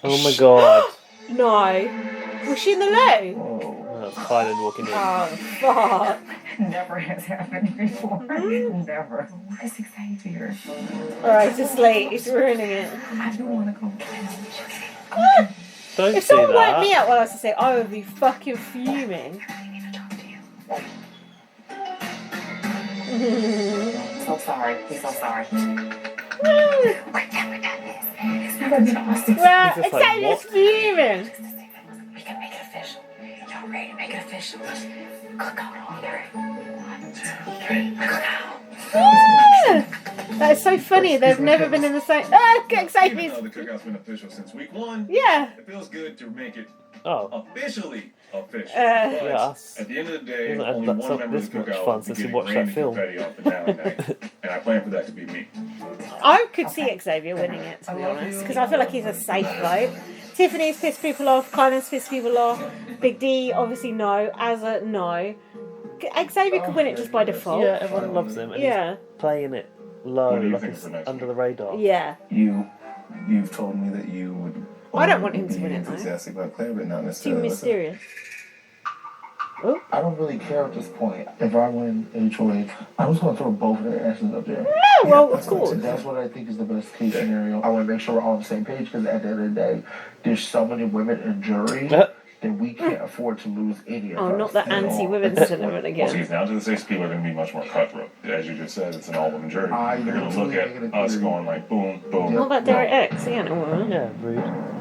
Oh my god. No. Was she in the loo? Whoa. That's Kylan walking in. Oh, fuck. Never has happened before. Never. Where's Xavier? Alright, just late. He's ruining it. I do want to go get him. Don't If say someone woke me that. up while I was to say, I would be fucking fuming. I need to talk to you. So sorry. He's so sorry. We're done this. It's never been awesome. Well, He's just like, Xavier's what? fuming. We can make it official. Y'all ready to make it official? Cook out order. 1, 2, 3. Cook out. That is so funny. They've never been in the same. Even Xavier's. though the cookout's been official since week 1, Yeah. it feels good to make it Oh. officially official. Yeah, Yes. At the end of the day, Hasn't had only that one so- member of this the much cookout fun will be since we getting watched that rain and film. confetti off the town at night, and I plan for that to be me. I could see Xavier winning it, to be honest, because I feel like he's a safe vote. Tiffany's pissed people off, Kylan's pissed people off, Big D, obviously no, Azza, no. Xavier could win it just by default. Yeah, everyone loves him. And Yeah. he's playing it low, What do you like think it's for next under year? the radar. Yeah. You've told me that you would. I don't want him to be win it, though. enthusiastic about Claire, but not Too necessarily. mysterious. Oh. I don't really care at this point. If I win HOH, I'm just going to throw both of their asses up there. Yeah, well, of course. That's what I think is the best case scenario. I want to make sure we're all on the same page because at the end of the day, there's so many women in jury that we can't afford to lose any of us. Oh, not the anti-women sentiment again. Well, see, now to the 6 people are going to be much more cutthroat. As you just said, it's an all-women jury. They're going to look at us going like, boom, boom. What about Derek X? He ain't a woman. Yeah, rude.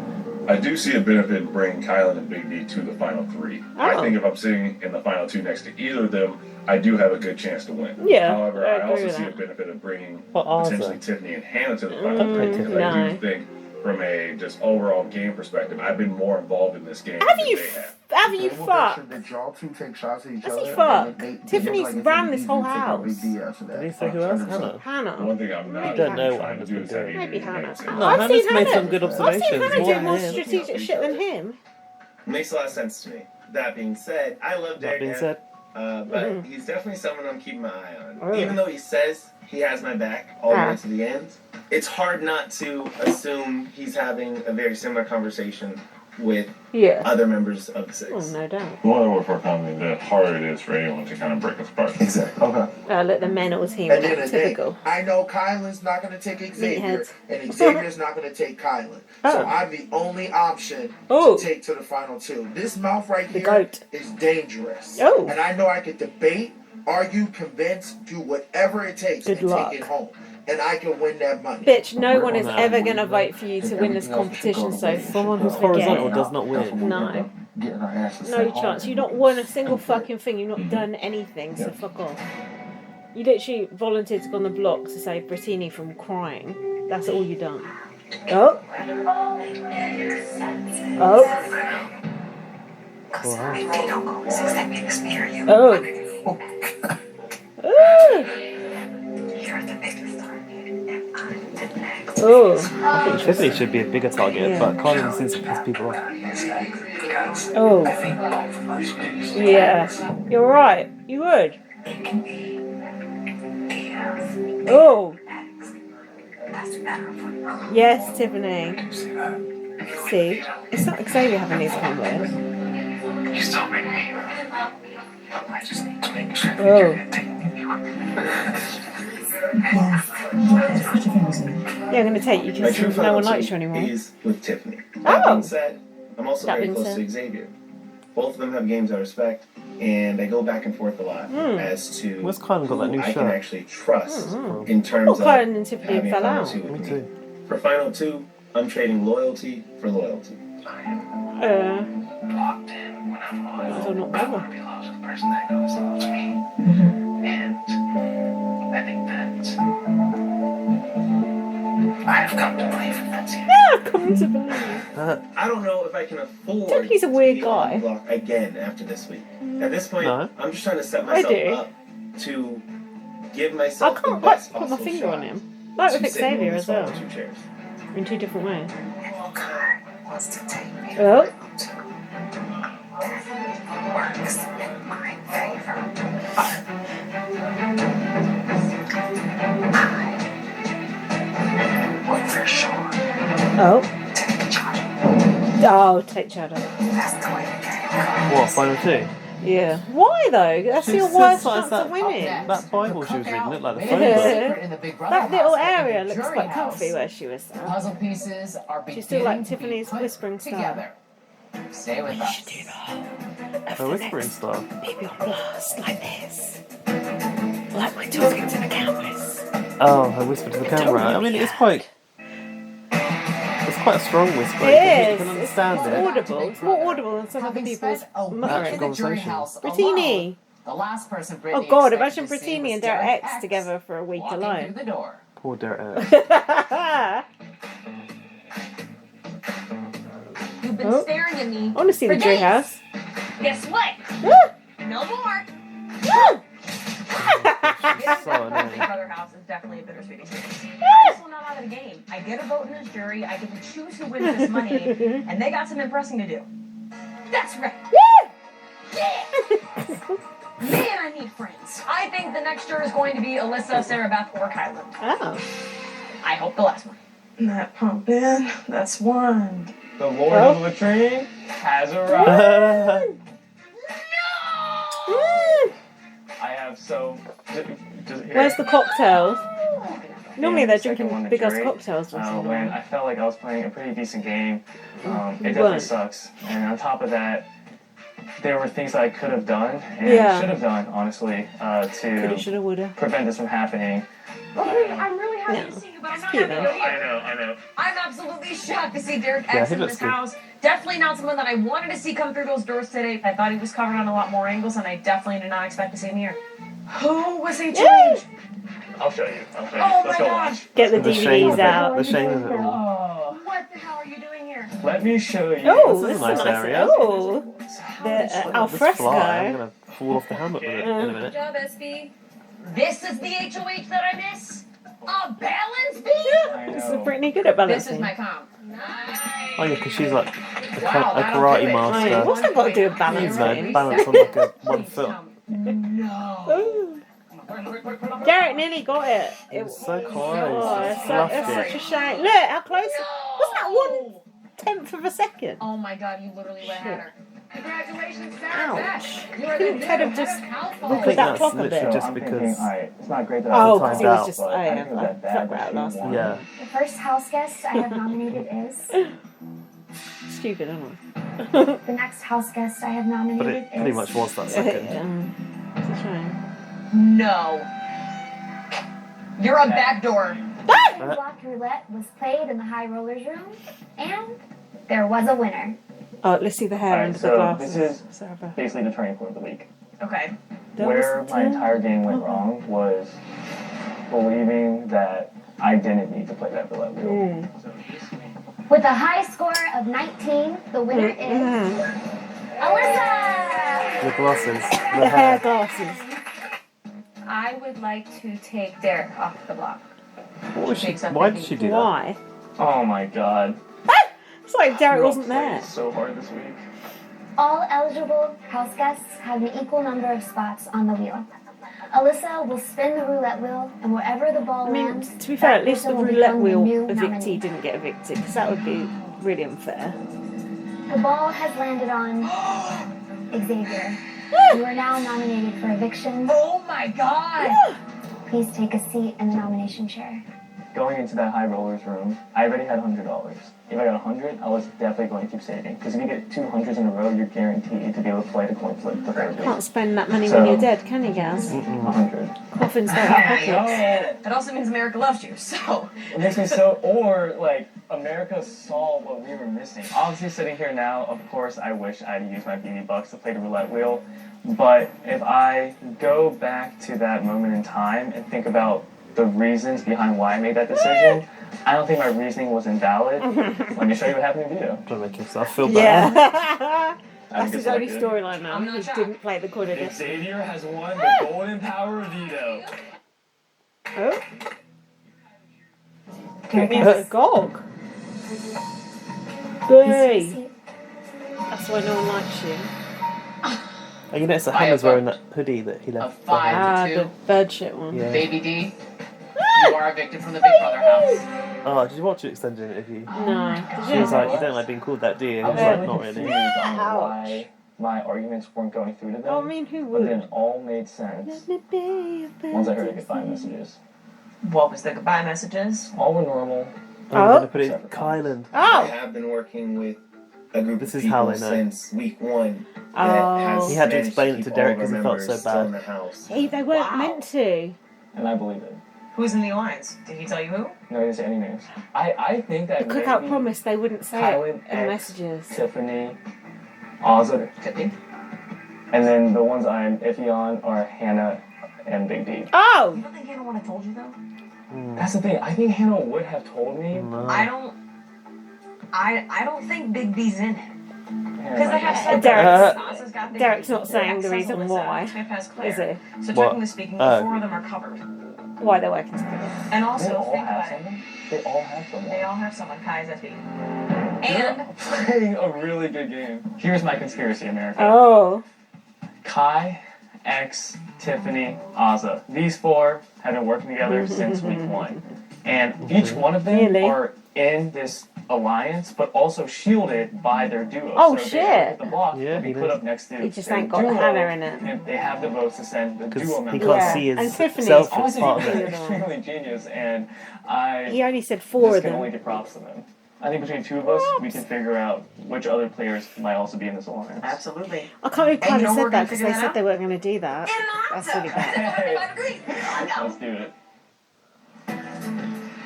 I do see a benefit in bringing Kylan and Big D to the final 3. I think if I'm sitting in the final 2 next to either of them, I do have a good chance to win. Yeah. However, I also see a benefit of bringing potentially Tiffany and Hannah to the final 3 because I do think from a just overall game perspective, I've been more involved in this game than they have. Have you fucked? Did y'all 2 take shots at each Has other? he fucked? Tiffany's ran this whole house. Did he say who else? Hannah. Hannah. One thing I'm not I don't know what trying to Hannah's do been is have doing. Maybe Hannah. No, Hannah's made some good observations. I've seen Hannah do more him. strategic shit than him. Makes a lot of sense to me. That being said, I love Derek. That being said, but he's definitely someone I'm keeping my eye on. Oh. Even though he says he has my back all the way to the end, it's hard not to assume he's having a very similar conversation with other members of the 6. Oh, no doubt. The more that we're coming, the harder it is for anyone to kind of break us apart. Exactly. Okay. Look, the men always hear At the end that. of the day, Typical. I know Kylan's not going to take Xavier, Meatheads. and Xavier's not going to take Kylan. So I'm the only option to take to the final 2. This mouth right here is dangerous. And I know I could debate, argue, convince, do whatever it takes Good and luck. take it home. And I can win that money. Bitch, no one is ever going to vote for you to win this competition, so someone who's horizontal does not win. No. Getting our asses No sent chance. home. You've not won a single fucking thing. You've not done anything, so fuck off. You literally volunteered to go on the block to save Brittini from crying. That's all you've done. Oh. Oh. Oh. I think Tiffany should be a bigger target, but Colin seems to piss people off. Oh. Yeah. You're right. You would. Oh. Yes, Tiffany. See? It's not Xavier having these combos. You still bring me. I just need to make sure Oh. Yeah, I'm going to take you My true because no one final likes 2 you anymore. is with Tiffany. That being said, I'm also That very being close said. to Xavier. Both of them have games I respect, and they go back and forth a lot as to Where's Kylan got that who new I can shirt? actually trust in terms Well, of Kylan and Tiffany having a fell final out. 2 with Me me. too. For final 2, I'm trading loyalty for loyalty. I am locked in when I'm loyal. I don't know. I want to be loyal to the person that knows loves me. And I think that I have come to believe in that. Yeah, come to believe. I don't know if I can afford Tiffany's a weird to be on guy. the block again after this week. At this point, No. I'm just trying to set I myself do. up to give I myself the can't best put my possible finger shot on him. Like to with sit in Xavier these as well. final 2 chairs. In 2 different ways. God wants to take me Oh. works in my favor. I would for sure Oh. take a shot. Oh, take Shadow. That's the way the game goes. What, final 2? Yeah. Why though? That's She your worst synthesised chance of winning. That Bible she was reading looked like the Made phone a book. secret in the Big Brother That little house, but in area the looks jury quite house, comfy where she was. the puzzle pieces are She's still like beginning to be Tiffany's put whispering style. together. Stay with us. Her whispering style. Maybe on blast like this. Like we're talking to the cameras. Oh, her whisper to the camera. I mean, it's quite a strong whisper. It You is. can It's understand it. audible. It's more audible than some of the Having people's spent a week muttering. in the jury conversation. house Brittini. alone, the last person Oh Brittany God! expected Imagine to see Brittini was and Derek Derek X X together for a week walking alone. through the door. Poor Derek. You've been staring at me. I want to see the for tree days. house. Guess what? Ah! No more. So annoying. Big Brother house is definitely a bittersweet experience. I'm still not out of the game. I get a vote in this jury. I get to choose who wins this money, and they got some impressing to do. That's right. Yeah. Man, I need friends. I think the next juror is going to be Alyssa, Sera, Beth, or Kylan. Oh. I hope the last one. That pump in, that's one. The Lord of the Latrine has arrived. So, where's the cocktails? Normally they're drinking big ass cocktails. When I felt like I was playing a pretty decent game, it definitely sucks. And on top of that, there were things that I could have done and should have done, honestly, to prevent this from happening. Okay, I'm really happy to see you, but I'm not happy you're here. I know. I'm absolutely shocked to see Derek X in this house. Definitely not someone that I wanted to see come through those doors today. I thought he was covered on a lot more angles, and I definitely did not expect to see him here. Who was HOH? I'll show you. Oh my gosh. Get the DVDs out. The shame of it all. What the hell are you doing here? Let me show you. Oh, this is a nice area. Oh, the alfresco. I'm going to fall off the hammock with it in a minute. Good job, SB. This is the HOH that I miss? A balance beam? This is pretty good at balancing. This is my comp. Nice. Oh yeah, because she's like a karate master. What's that got to do with balancing? Balance on like a 1 foot. No. Derek nearly got it. It's so close. Oh, It's it's such a shame. Look how close. What's that 1/10 of a second? Oh my god, you literally went at her. Congratulations, Sera. Ouch. You're Couldn't Ted have just I that top a bit? just because. It's not great that Oh, because because he was just. Oh yeah, I felt that last time. Yeah. The first house guest I have nominated is. Stupid, isn't The next house guest I have nominated But it pretty is. much was that it? second. It's a shame. No. You're a backdoor. Block roulette was played in the high rollers room, and there was a winner. Oh, let's see the hair under the so glasses. this is basically the turning point of the week. Okay. Where my entire game went wrong was believing that I didn't need to play that roulette wheel. With a high score of 19, the winner is Alyssa! The glasses. The hair glasses. I would like to take Derek off the block. Why did she do that? Why? Oh my god. It's like Derek wasn't there. So hard this week. All eligible house guests have an equal number of spots on the wheel. Alyssa will spin the roulette wheel, and wherever the ball lands, to be fair, at least the person will roulette become wheel new evictee nominee. didn't get evicted, because that would be really unfair. The ball has landed on Xavier. You are now nominated for eviction. Oh my god! Please take a seat in the nomination chair. Going into that high rollers room, I already had $100. If I got 100, I was definitely going to keep saving. Because if you get 2 hundreds in a row, you're guaranteed to be able to play the coin flip the third Can't spend that money when you're dead, can you, Gaz? 100. Coffins don't have pockets. It also means America loves you, so. It makes me so, or like, America saw what we were missing. Obviously, sitting here now, of course, I wish I'd used my BB bucks to play the roulette wheel. But if I go back to that moment in time and think about the reasons behind why I made that decision, I don't think my reasoning was invalid. Let me show you what happened to Vito. Trying to make himself feel better. Yeah. That's his only storyline now. He didn't play the quarter disc. Xavier has won the golden power of Vito. Oh. It's a gog. Hey. That's why no one likes you. Oh, you notice that Hannah's wearing that hoodie that he left. The bird shit one. Yeah. Baby D, you are evicted from the Big Brother house. Oh, did you watch the extended interview? No. She was like, you don't like being called that, do you? I was like, not really. Why my arguments weren't going through to them. Oh, I mean, who But would? then it all made sense once I heard the goodbye messages. What was the goodbye messages? All were normal. I'm going to put it in Kylan. I have been working with a group This of is people how they know. since week 1. He had to explain it to Derek because he felt so bad. Hey, they weren't meant to. And I believe it. Who's in the alliance? Did he tell you who? No, he didn't say any names. I think that The cookout maybe promised they wouldn't say Kylan, it in the messages. Tiffany, Ozza, and then the ones I'm iffy on are Hannah and Big D. Oh! You don't think Hannah would have told you though? That's the thing. I think Hannah would have told me. I don't think Big B's in it. Because they have Derek's not saying the reason why, is he? So technically speaking, the 4 of them are covered. Why they're working together. And also, They all think have about it. someone. They all have someone. They all have someone. Kai is SB. You're And playing a really good game. Here's my conspiracy, America. Oh. Kai, X, Tiffany, Ozza. These 4 have been working together since week 1. And each one of them Really? are in this alliance, but also shielded by their duo. Oh, so shit. They have the block Yeah, be put up next to He just their ain't got duo, Hannah in it. And they have the votes to send the duo He member. can't see And his Tiffany. self as Honestly, part of they're it. extremely genius, and He only said 4 just of can them. only give props to them. I think between 2 of us, we can figure out which other players might also be in this alliance. Absolutely. I can't believe Kylie we're said gonna that because figure they that said out? they weren't going to do that. That's really bad. Let's do it.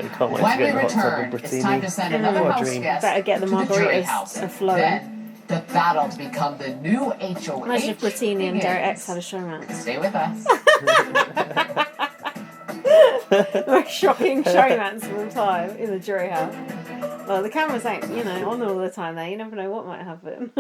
You can't wait When to we get the hot tub return, with it's time to Britini. send another What a house dream. guest Better get the to the jury margaritas house. flowing. Then the battle to become the new HOH. Imagine if Brittini and Derek X begins. had a showmance. Stay with us. The most shocking showmance of all time in the jury house. Well, the cameras ain't, on all the time there. You never know what might happen.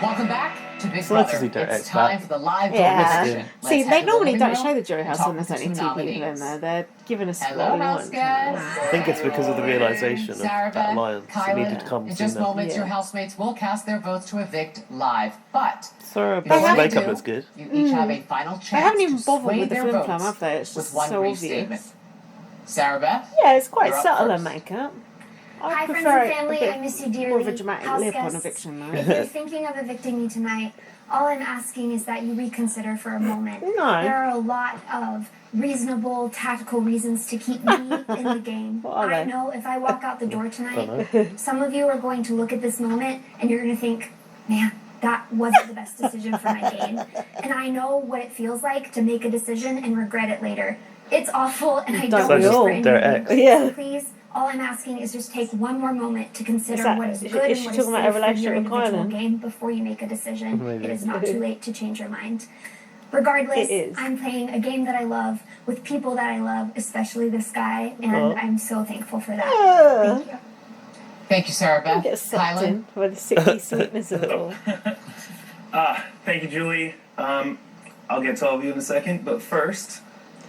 Welcome back to Big So let's Brother. see Derek It's X time back. for the live Yeah. discussion. See, Let's they head to normally the don't living show the room jury and house talk when there's to only two 2 people in nominees. there. They're giving us Hello, what we house want. guests. I think it's because of the realisation of Sarah, that Beth, alliance. It Kylan, needed to come in just sooner. moments, your housemates will cast their votes to evict live. But Sorry, before Beth's they makeup do, looks good. you each have a final chance They haven't even to bothered sway with the their film votes plan, have they? It's with just one so brief obvious. statement. Sarah Beth? Yeah, it's quite You're up subtle first. in makeup. Hi, I friends prefer and it family. a bit I miss you dearly. more of a dramatic House lip on guests, eviction if though. you're thinking of evicting me tonight, all I'm asking is that you reconsider for a moment. No. There are a lot of reasonable, tactical reasons to keep me in the game. What are I they? know if I walk out the door tonight, some of you are going to look at this moment and you're going to think, man, that wasn't the best decision for my game. And I know what it feels like to make a decision and regret it later. It's awful, and I don't wish for any of you. Yeah. So please, all I'm asking is just take one more moment to consider what is good is and she what is talking about safe a for your relationship with individual Kylan? game before you make a decision. Maybe. It is not too late to change your mind. Regardless, It is. I'm playing a game that I love with people that I love, especially this guy, and I'm so thankful for that. Thank you. Thank you, Sarah Beth. Get sucked Kylan? in with the sickly sweetness of it all. Thank you, Julie. I'll get to all of you in a second, but first,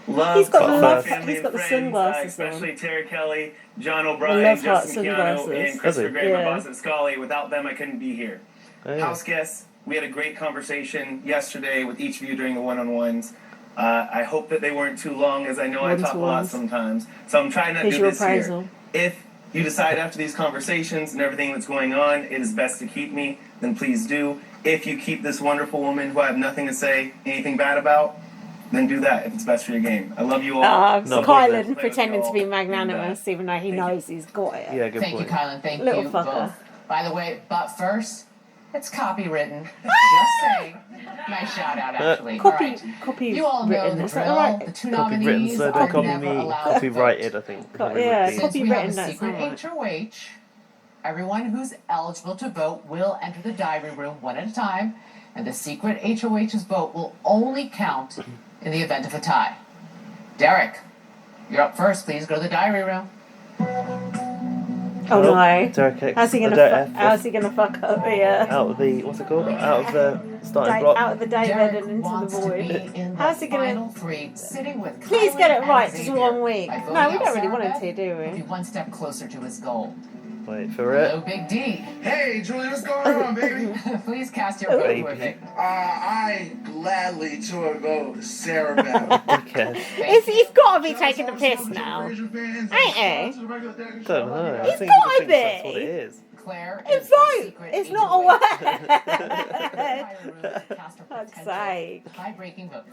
love He's got to the all love- my family he's got and the friends, sunglasses especially Tara Kelly, John The O'Brien, love heart Justin Keanu, sunglasses. and Christopher Does he? Gray, my Yeah. boss at Scully. Without them, I couldn't be here. Oh, yeah. House guests, we had a great conversation yesterday with each of you during the one-on-ones. I hope that they weren't too long, as I know I talk a lot One-to-ones. sometimes. So I'm trying not to do Visual this appraisal. here. If you decide after these conversations and everything that's going on, it is best to keep me, then please do. If you keep this wonderful woman who I have nothing to say anything bad about, then do that if it's best for your game. I love you all. No, Kylan both. pretending to be magnanimous even though he knows he's got it. Yeah, good Thank you, point. Kylan. Thank Little you fucker. both. By the way, but first, it's copywritten. Just saying. Nice shout out, actually. All right. Copy You all know written. the Is that drill. right? The two Copywritten, nominees so are don't copy never me. allowed to Copyrighted, vote. I think. Yeah, Since we have copywritten, a that's secret not right. HOH, everyone who's eligible to vote will enter the diary room one at a time, and the secret HOH's vote will only count in the event of a tie. Derek, you're up first. Please go to the diary room. Oh no. Derek X. How's he gonna Derek how's he gonna fuck up out of the what's it called? Out of the starting out block. of the David Derek and into the wants to void? be in How's the he gonna final three, sitting with please Kylan get it and right just Xavier. 1 week? By voting No, we out don't really Sarah want him Beth, to, do he'll be we? one step closer to his goal. Wait for it. Hello, Big D. Hey, Julie, what's going on, baby? Please cast your vote Baby. to evict. I gladly to a vote Sarah Beth. Okay. He's gotta be taking the piss now. Ain't he? Don't know. I He's think gotta he just thinks that's what be. it is. Claire It's is the vote. secret It's HOH. not a word. Cast her Fuck's potential sake. tie-breaking vote.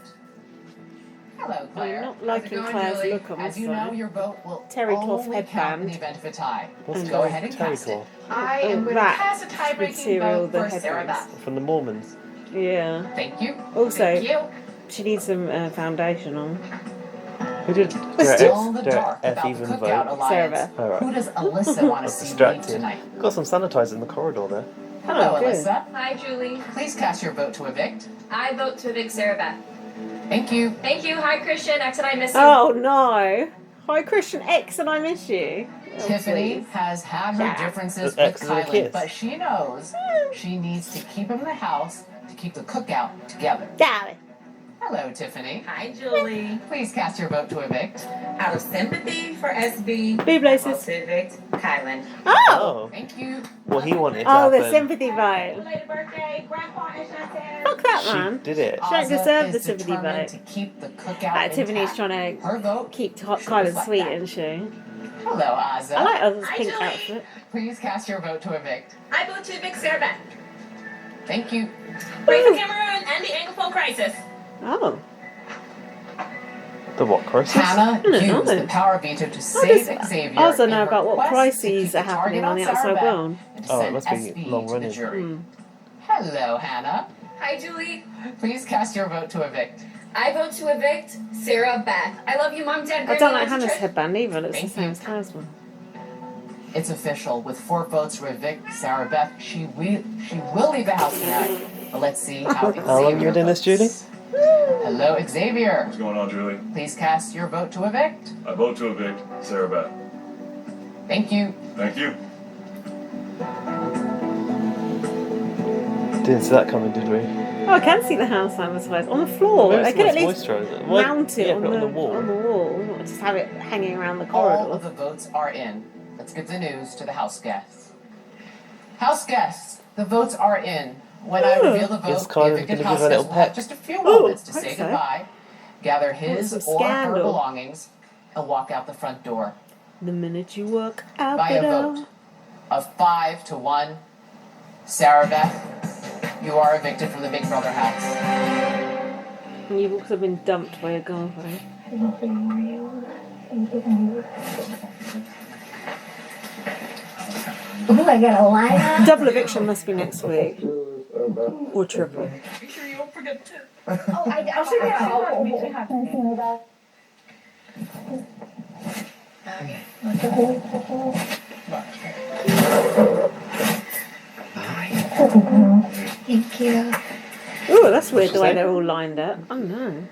Hello, I'm Claire. not How's liking it going, Claire's Julie? look on As this you know, one. your vote will Terry cloth only count in the headband. event of a tie. What's Go called ahead and terry cast it. cloth? I am going to that cast a tie-breaking material, vote the for Sarah headbands. Beth. From the Mormons. Yeah. Thank you. Also, Thank you. she needs some foundation on. Who did Still in the dark F about the even cookout vote? alliance. Sarah. Alright. Who does Alyssa want to see lead Distracted. tonight? Got some sanitizer in the corridor there. Hello, Oh, good. Alyssa. Hi, Julie. Please cast your vote to evict. I vote to evict Sarah Beth. Thank you. Thank you. Hi, Christian. X and I miss you. Oh no! Hi, Christian X, and I miss you. Oh, Tiffany please. has had her Yeah. differences with X is a Kylan, kiss. but she knows she needs to keep him in the house to keep the cookout together. Got it. Hello, Tiffany. Hi, Julie. Please cast your vote to evict. Out of sympathy for SB, Boo I places. vote to evict Kylan. Oh! Thank you. What he wanted to Oh, the happen. sympathy vote. Belated birthday, Grandpa and Chantel. Fuck that, She man. did it. She don't Ozza deserve is the sympathy determined vote. to keep the cookout Tiffany's intact. trying Her to vote keep should Kylan reflect sweet, that. isn't she? Hello, Ozza. I like Ozza's Hi, pink Julie. outfit. Please cast your vote to evict. I vote to evict Sera Beth. Thank you. Break the Cameroon and the Anglophone crisis. Oh. The what crisis? Hannah used the power veto to save Xavier. I also in know her about what quest to crises keep the are happening target on the Sarah outside Beth world. and to Oh, it send must be SB long to the running. jury. Hello, Hannah. Hi, Julie. Please cast your vote to evict. I vote to evict Sera Beth. I love you, Mom, Dad. I don't like Hannah's headband either. It looks the same as Claire's one. It's official. With 4 votes to evict Sarah Beth, she will leave the house tonight. But let's see how Xavier How long have you been in this, Julie? Hello, Xavier. What's going on, Julie? Please cast your vote to evict. I vote to evict Sera Beth. Thank you. Thank you. Didn't see that coming, did we? Oh, I can see the house advertised on the floor. Well, I could at least moisturiser. mount it Yeah, on put it the wall. not just have it hanging around the All corridor. of the votes are in. Let's give the news to the house guests. House guests, the votes are in. When I reveal the Is vote, the Kylan evicted gonna house give a guest little will have peck? just a few moments to I say think so. goodbye, gather his some or her scandal. belongings, and walk out the front door. The minute you walk out By the a door. vote of 5 to 1, Sarah Beth, you are evicted from the Big Brother house. You've also been dumped by a girlfriend. Ooh, I got a lineup. Double eviction must be next week. Or triple. Make sure you don't forget to. Oh, I'll show you how. Thank you. Ooh, that's weird the way they're all lined up. Oh no.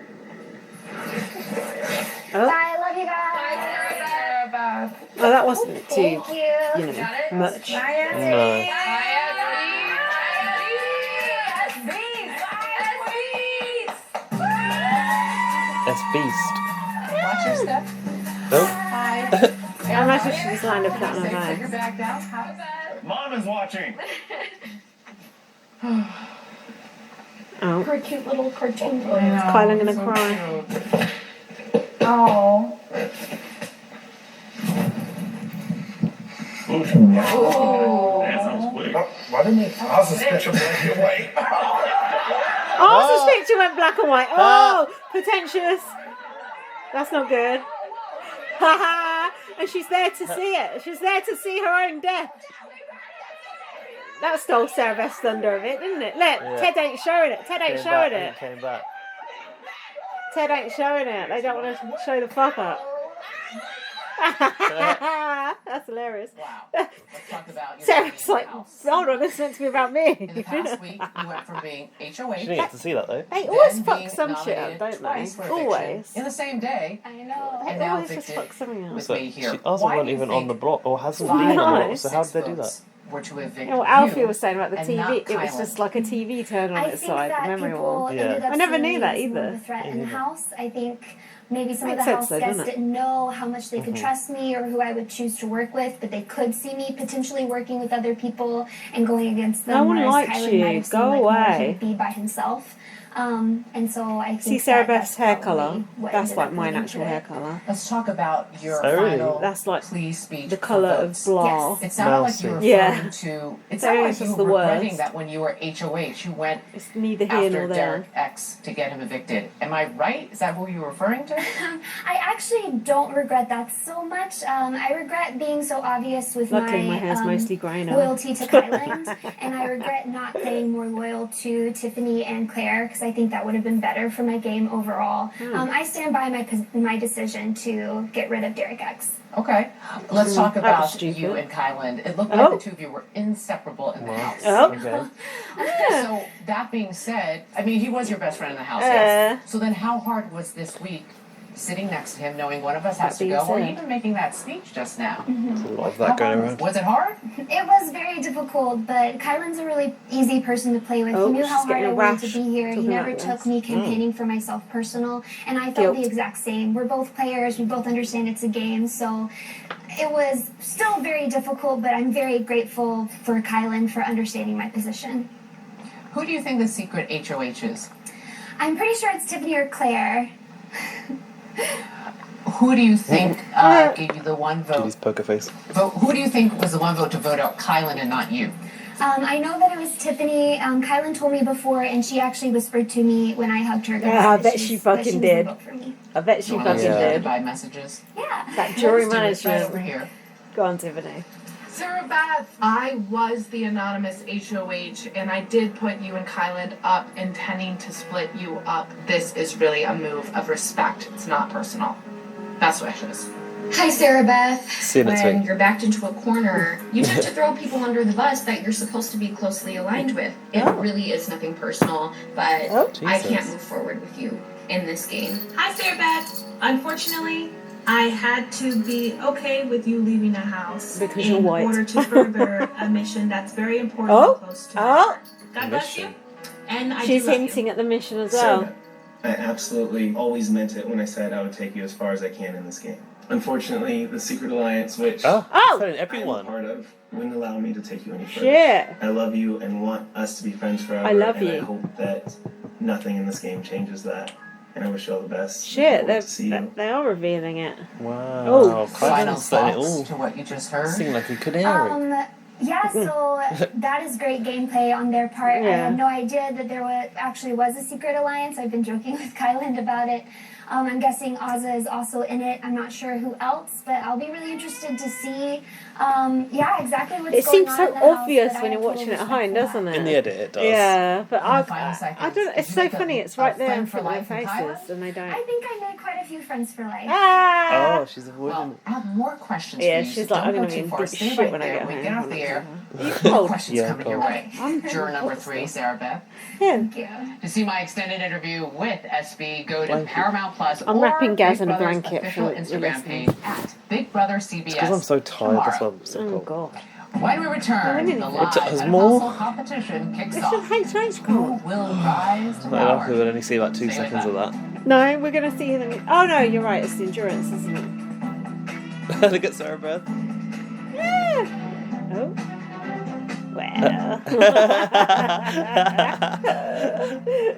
Oh, Bye, love you guys. oh that wasn't too, Thank you. you know, much. No. That's beast. Watch your step. Nope. I imagine she just lined up that on her Put your bags. bag down. Mom is watching. Oh, Her cute little cartoon. is Kylan gonna cry? Oh. That sounds quick. Why didn't you? Oz's picture black and white. Oh, this picture went black and white. Oh, pretentious. That's not good. Haha. And she's there to see it. She's there to see her own death. That stole Sarah Beth's thunder of it, didn't it? Look, Yeah. Ted ain't showing it. Ted ain't showing it. Came back. Ted ain't showing it. They don't want to show the fuck up. That's hilarious. Wow. Let's talk about your Sarah's being in like, the house. hold on, this is meant to be about me. In the past week, you went from being She HOH didn't get to see that though. They always then fuck being some shit up, nominated don't twice they? for eviction Always. in the same day, I know. and They now always just evicted fuck something up. with So me here. she also Why wasn't do you even on the think block or hasn't five been on the block. Nice. So how did they do that? votes were to evict Yeah, well, Alfie you was saying about the and TV. not It was Kylan? just like a TV turned on I its think side, the that memory people wall. Yeah. ended up I never seeing knew me that as more of either. a threat Me in the neither. house. I think maybe some of Makes the sense house though, guests doesn't it? didn't know how much they could trust me or who I would choose to work with, but they could see me potentially working with other people and going against them. No one whereas likes Kylan you. might have seemed Go like more away. he'd be by himself. And so I think See Sarah that Beth's that's hair probably colour? what That's ended like up mine leading actual to hair it. colour. Let's talk about your Oh, really? final That's like plea speech. the for colour of votes. blah. It sounded like you were Mousy. Yeah. referring to. It So sounded it's like you just were the regretting worst. that when you were HOH, you went It's neither here after nor there. Derek X to get him evicted. Am I right? Is that who you were referring to? I actually don't regret that so much. I regret being so obvious with Luckily, my hair's mostly grey now. loyalty to Kylan, and I regret not playing more loyal to Tiffany and Claire because I think that would have been better for my game overall. I stand by my decision to get rid of Derek X. Okay. Let's talk that was about stupid. you and Kylan. It looked Oh. like the two of you were inseparable in the house. Oh. Okay. So that being said, I mean, he was your best friend in the house, yes. So then how hard was this week sitting next to him, knowing one of us has to being go, or said. even making that speech just now? There's a lot of How that going hard around. was it hard? It was very difficult, but Kylan's a really easy person to play with. Oh, He knew how she's hard getting I a wanted to rash be here. He talking never about took this. me campaigning for myself personal, and I felt Guilt. the exact same. We're both players. We both understand it's a game, so it was still very difficult, but I'm very grateful for Kylan for understanding my position. Who do you think the secret HOH is? I'm pretty sure it's Tiffany or Claire. who do you think gave you the one vote? Judy's poker face. Who do you think was the one vote to vote out Kylan and not you? I know that it was Tiffany. Kylan told me before, and she actually whispered to me when I hugged her. Yeah, I bet she fucking did. I bet she fucking did. Goodbye messages. Yeah. That jury management. Right over here. Go on, Tiffany. Sarah Beth, I was the anonymous HOH, and I did put you and Kylan up intending to split you up. This is really a move of respect. It's not personal. Best wishes. Hi, Sarah Beth. See you next When week. you're backed into a corner, you tend to throw people under the bus that you're supposed to be closely aligned with. It really is nothing personal, but I can't move forward with you in this game. Hi, Sarah Beth. Unfortunately, I had to be okay with you leaving the house because you're white. in order to further a mission that's very important and close to my heart. God bless you. And She's hinting at the mission as well. Sarah, I absolutely always meant it when I said I would take you as far as I can in this game. Unfortunately, the Secret Alliance, which I'm part of, wouldn't allow me to take you any further. Shit. I love you and want us to be friends forever. I love and you. I hope that nothing in this game changes that. And I wish you all the best. Shit, they are revealing it. Oh, final thoughts to what you just heard. Seemed like a canary. Yeah, so that is great gameplay on their part. I had no idea that there actually was a secret alliance. I've been joking with Kylan about it. I'm guessing Ozza is also in it. I'm not sure who else, but I'll be really interested to see, exactly what's going on. It seems so in the house, obvious but when you're watching it at home, doesn't it? In the edit, it does. Yeah, but I don't. It's did so you make funny. It's right there in friend front for of their life in faces, and they don't. I think I made quite a few friends for life. Ah! Oh, she's avoiding it. I have more questions Yeah, for you. she's so like, don't I'm go gonna be too in far. big Stay shit right when I there. get We home. get off the air. Oh, Questions yeah, coming your way. Juror number 3, Sarah Beth. Thank you. To see my extended interview with SB, go to Paramount Plus I'm or wrapping Gaz Big in a Brother's blanket official for Instagram listening. page at Big Brother CBS. Because I'm so tired, that's why I'm so Oh cold. god. When we return, the live has and more? household competition kicks It's off. a Who will rise to I love power? who would only see like 2 seconds of that. No, we're gonna see them. Oh no, you're right. It's the endurance, isn't it? Look at Sarah Beth. Yeah. Oh. Well.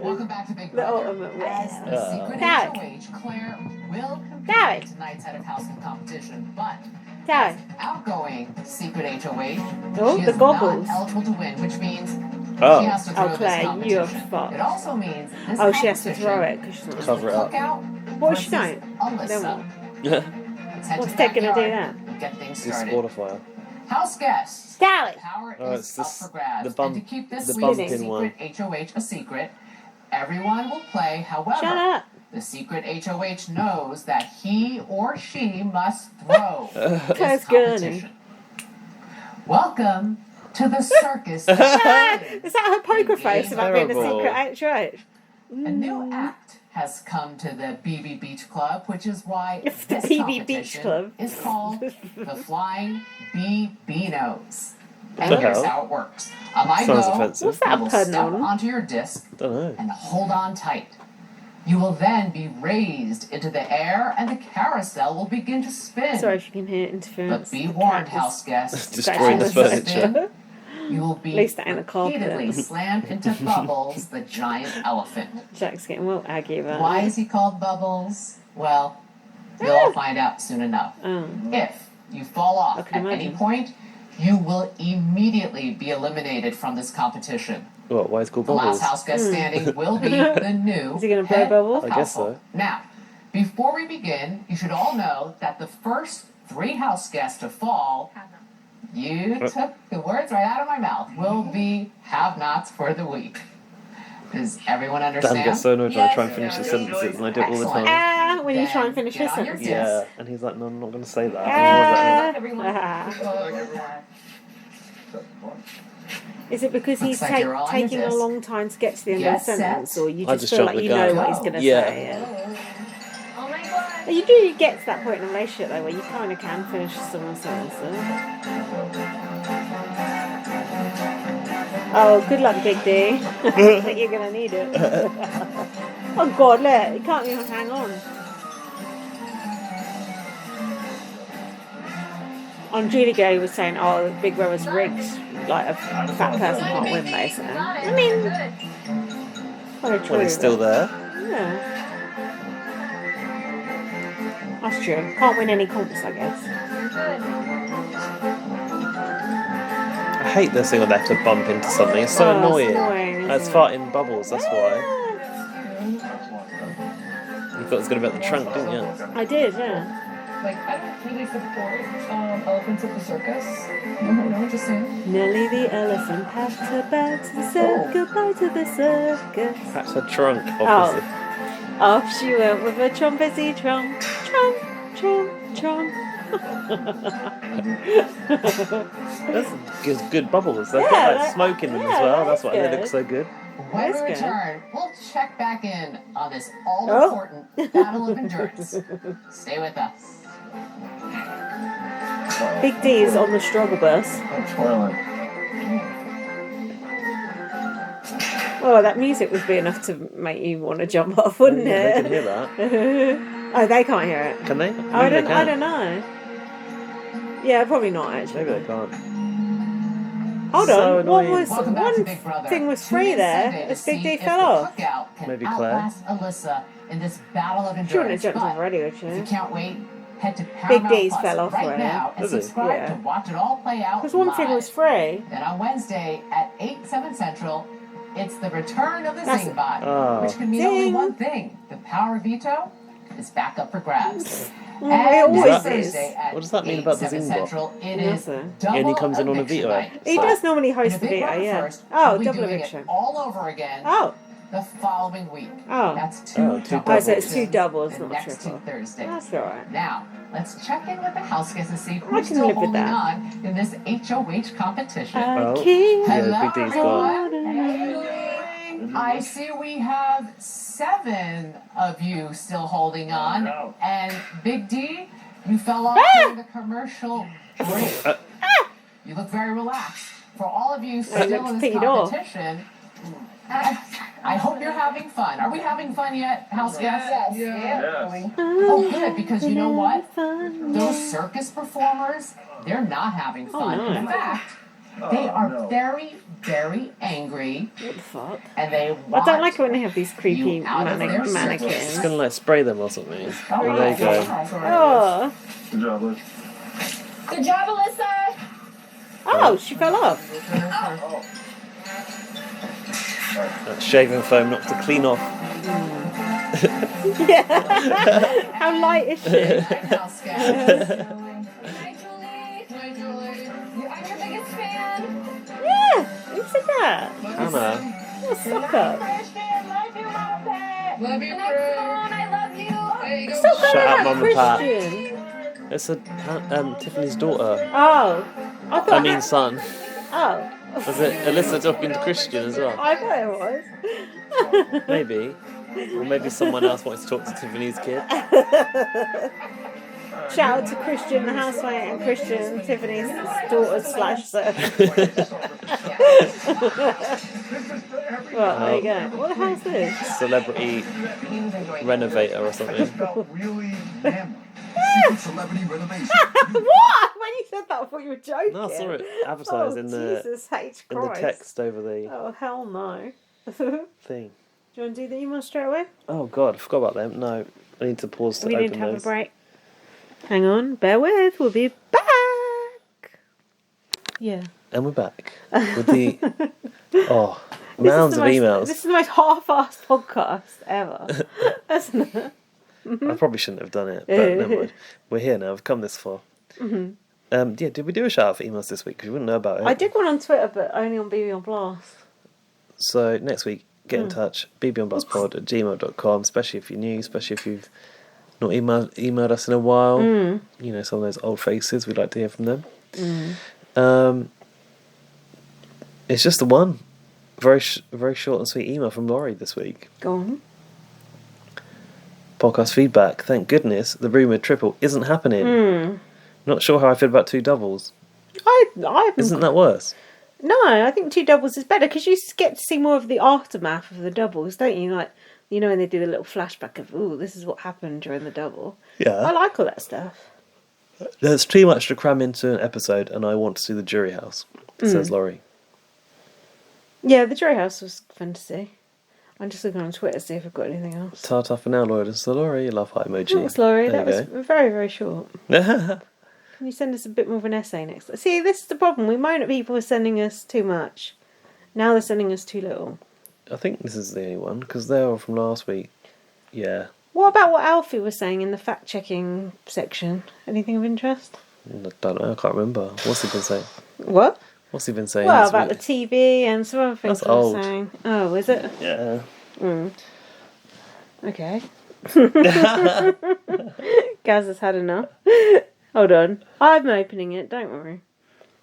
Welcome back to Big The Brother. ultimate As the secret Derek. HOH, Claire will compete Derek. in tonight's head of household competition, but Derek. outgoing secret HOH, Oh, she the is goggles. not eligible to win, which means Oh. she has to throw Oh, this Claire, competition. you're fucked. It also means this Oh, she has to competition throw it because she's not. is Cover the it up. cookout What if she versus don't? Alyssa. Then Let's head What's to the Ted gonna do backyard that? and get things He's started. Spotify. House guests. Sally. Power Oh, is it's up this- for grabs. the bump- and to keep this the week's bumping secret one. HOH a secret, everyone will play. However, Shut up. the secret HOH knows that he or she must throw Claire's this gurney. competition. Welcome to the circus. Is that her poker face about being a Terrible. secret HOH? A new act has come to the BB Beach Club, which is why It's the this BB Beach competition Club. is called the Flying Beanos. the And here's hell? how it works. On my Sounds go, offensive. What's that you will pun step on? onto your disc Don't know. and hold on tight. You will then be raised into the air and the carousel will begin to spin. Sorry if you can hear But interference. be warned, house guests. Destroying the as you furniture. spin, you will be At least that ain't a carpet. repeatedly slammed into Bubbles, the giant elephant. Jack's getting well aggy about Why it. is he called Bubbles? Well, you'll all find out soon enough. Oh. If you fall I off can at any imagine. point, you will immediately be eliminated from this competition. What? Why is it called The last Bubbles? house guest standing will be the new Is he gonna blow head bubbles? of I guess so. household. Now, before we begin, you should all know that the first 3 house guests to fall, you took the words right out of my mouth, will be have-nots for the week. Does everyone understand? Dan gets so annoyed when I try and finish his sentences, and I do it all the Excellent. time. When you try and finish Get your on your sentence. Yeah, and he's like, no, I'm not going to say that. Is it because he's Looks like you're all on your taking a disc. long time to get to the end Get of the sentence, set. or you I just just feel jump like the you gun. know what he's going to Yeah. say? Yeah. Oh my god. You do get to that point in a relationship though, where you kind of can finish someone's sentence. Oh, good luck, Big D. I think you're going to need it. Oh God, look, you can't even hang on. On Julie Gay was saying, oh, Big Brother's rigged, like a fat person can't win, basically. I mean, kind of true. Well, he's still there. Yeah. That's true. Can't win any comps, I guess. I hate this thing when they have to bump into something. It's so annoying. It's farting bubbles, that's why. You thought it was going to be at the trunk, didn't you? I did, yeah. Like, I don't really support elephants at the circus. No, just saying. Nelly the elephant packed her bag to the circus, goodbye to the circus. That's her trunk, obviously. Off she went with a trumpety trump, trump, trump, trump. That's good bubbles. They've got like smoke in them as well. That's why they look so good. When we return, we'll check back in on this all-important battle of endurance. Stay with us. Big D is on the struggle bus. Oh, that music would be enough to make you want to jump off, wouldn't it? They can hear that. Oh, they can't hear it. Can they? I don't know. Yeah, probably not actually. Maybe they can't. Hold on. One thing was free there. As Big D fell off. Maybe Claire. Alyssa in this battle of endurance. She wouldn't have jumped off already, would she? If you can't wait, head to Big Paramount D's Plus fell off right now and subscribe to watch it all play out. Because one thing was free. Then on Wednesday at 8/7 Central, it's the return of the Zing Bot, which can mean only one thing: the power veto is back up for grabs. And Thursday at what does that mean about the Zing Bot? It is double and he comes in on a veto. He does normally host the veto, yeah. Oh, double eviction. All over again. Oh. The following week. Oh. That's two doubles. Oh, so it's two doubles, not next triple. two Thursdays. That's all right. Now, let's check in with the house guests and see I who's can still live with holding that. on in this HOH competition. Oh. Hello, Big D's gone. everyone. I see we have 7 of you still holding on. No. And Big D, you fell off during the commercial break. You look very relaxed. For all of you still in this competition, I hope you're having fun. Are we having fun yet, house guests? Yes. Oh, good, because you know what? Those circus performers, they're not having fun. no. In fact, they are very, very angry. What the fuck? And they I want don't like it when they have these creepy you out of their mannequins. It's going to like spray them or something. Oh, There you go. Oh. Good job, Liz. Good job, Alyssa. Oh, she fell off. That shaving foam not to clean off. Yeah. How light is she? house guests. Hi, Julie. I'm your biggest fan. Yeah. Who said that? Hannah. Oh, suck up. Love you, Come Fred. on, I love you. There you go. Stop Shut going up, about Mum and Pat. Christian. It's Tiffany's daughter. Oh. I thought son. Oh. Was it Alyssa talking to Christian as well? I thought it was. Maybe. Or maybe someone else wanted to talk to Tiffany's kid. Shout out to Christian, the housemate, and Christian, Tiffany's daughter / son. Well, there you go. What the hell's this? Celebrity renovator or something. Celebrity renovation. What? When you said that, I thought you were joking. No, I saw it advertised in the Jesus H. in the Christ. text over the Oh, hell no. Do thing. you want to do the email straight away? Oh God, I forgot about them. No, I need to pause to We open need to have those. a break. Hang on, bear with. We'll be back. Yeah. And we're back with the mounds of emails. This is the most half-assed podcast ever, isn't it? I probably shouldn't have done it, but never mind. We're here now. We've come this far. Mm-hmm. Yeah, did we do a shout out for emails this week? Because we wouldn't know about it. I did one on Twitter, but only on BB on Blast. So next week, get in touch. bbonblastpod@gmail.com. Especially if you're new. Especially if you've not emailed us in a while. You know, some of those old faces. We'd like to hear from them. It's just the one. Very short and sweet email from Laurie this week. Go on. Podcast feedback. Thank goodness the rumoured triple isn't happening. Not sure how I feel about 2 doubles. Isn't that worse? No, I think 2 doubles is better because you get to see more of the aftermath of the doubles, don't you? Like, you know, when they do the little flashback of, ooh, this is what happened during the double. Yeah. I like all that stuff. There's too much to cram into an episode, and I want to see the jury house, says Laurie. Yeah, the jury house was fun to see. I'm just looking on Twitter to see if I've got anything else. Ta-ta for now, Lloyd. It's Laurie. Love heart emoji. Thanks, Laurie. There That was very, very short. Can you send us a bit more of an essay next time? See, this is the problem. We moan at people for sending us too much. Now they're sending us too little. I think this is the only one, because they were from last week. Yeah. What about what Alfie was saying in the fact-checking section? Anything of interest? I don't know. I can't remember. What's he been saying? What? What's he been saying? Well, about the TV and some other things. That's old. Saying. Oh, is it? Yeah. Okay. Gaz has had enough. Hold on. I'm opening it, don't worry.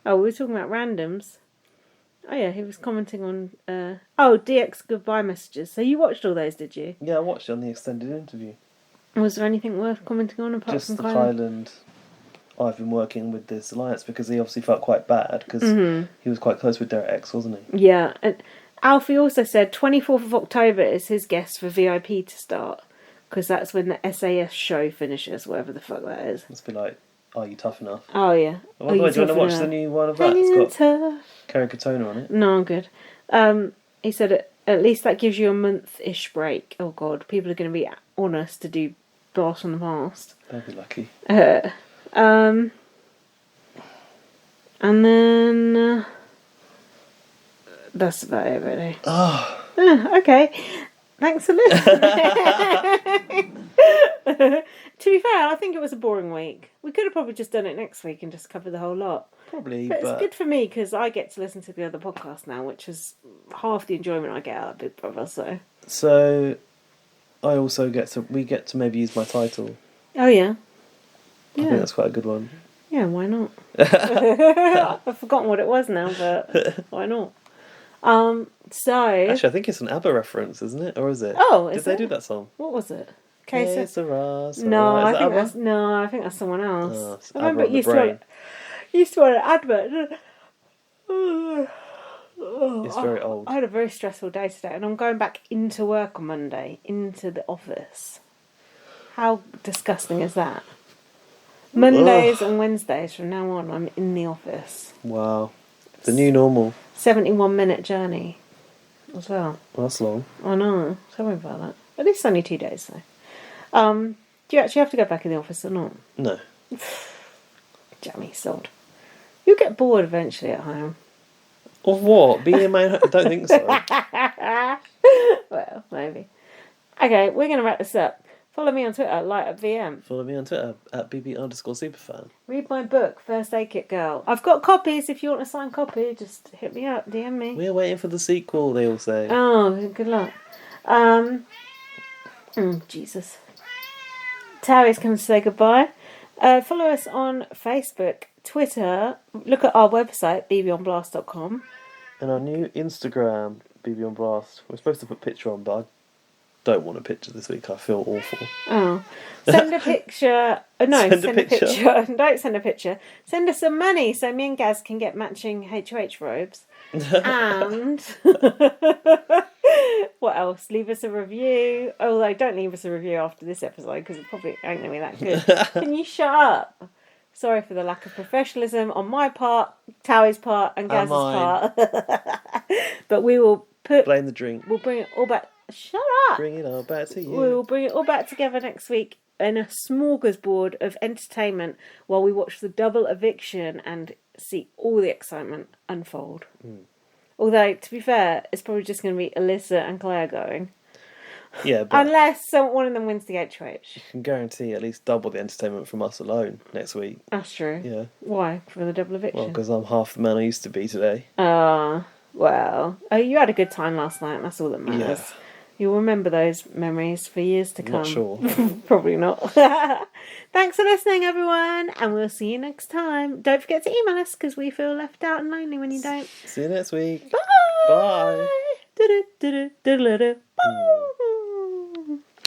Oh, we were talking about randoms. Oh yeah, he was commenting on DX goodbye messages. So you watched all those, did you? Yeah, I watched it on the extended interview. Was there anything worth commenting on apart Just from the Kyland? I've been working with this alliance because he obviously felt quite bad because he was quite close with Derek X, wasn't he? Yeah, and Alfie also said 24th of October is his guess for VIP to start because that's when the SAS show finishes, whatever the fuck that is. Must be like, are you tough enough? Oh yeah. Oh, do you want to watch the new one of that? It's got Kerry Katona on it. No, I'm good. He said at least that gives you a month-ish break. Oh god, people are going to be on us to do Blast from the Past. They'll be lucky. And then that's about it, really. Oh. Okay. Thanks for listening. To be fair, I think it was a boring week. We could have probably just done it next week and just covered the whole lot. Probably, but it's good for me because I get to listen to the other podcast now, which is half the enjoyment I get out of Big Brother. So I also we get to maybe use my title. Oh yeah. I think that's quite a good one. Yeah, why not? I've forgotten what it was now, but why not? Actually, I think it's an ABBA reference, isn't it? Or is it? Oh, did they do that song? What was it? Sera. No, I think that's someone else. Oh, I remember it used to run an advert. It's very old. I had a very stressful day today, and I'm going back into work on Monday, into the office. How disgusting is that? Mondays and Wednesdays from now on, I'm in the office. Wow. The new normal. 71-minute journey as well. That's long. I know. Tell me about that. At least only 2 days, though. Do you actually have to go back in the office or not? No. Jammy sold. You'll get bored eventually at home. Of what? Being in my home? I don't think so. Well, maybe. Okay, we're going to wrap this up. Follow me on Twitter, LightUpVM. Follow me on Twitter, @BB_superfan. Read my book, First Aid Kit Girl. I've got copies. If you want a signed copy, just hit me up, DM me. We're waiting for the sequel, they all say. Oh, good luck. Jesus. Tammy's come to say goodbye. Follow us on Facebook, Twitter. Look at our website, bbonblast.com. And our new Instagram, bbonblast. We're supposed to put a picture on, but I don't want a picture this week. I feel awful. Oh. Send a picture. No, send a picture. Don't send a picture. Send us some money so me and Gaz can get matching HOH robes. And what else? Leave us a review. Although don't leave us a review after this episode because it probably ain't going to be that good. Can you shut up? Sorry for the lack of professionalism on my part, Towie's part, and Gaz's part. But we will blame the drink. We'll bring it all back. Shut up! Bring it all back to you. We'll bring it all back together next week in a smorgasbord of entertainment while we watch the double eviction and see all the excitement unfold. Although, to be fair, it's probably just going to be Alyssa and Claire going. Yeah, but unless one of them wins the HOH. You can guarantee at least double the entertainment from us alone next week. That's true. Yeah. Why? For the double eviction? Well, because I'm half the man I used to be today. Well. Oh, you had a good time last night, and that's all that matters. Yeah. You'll remember those memories for years to come. Not sure. Probably not. Thanks for listening, everyone, and we'll see you next time. Don't forget to email us because we feel left out and lonely when you don't. See you next week. Bye. Bye. Bye.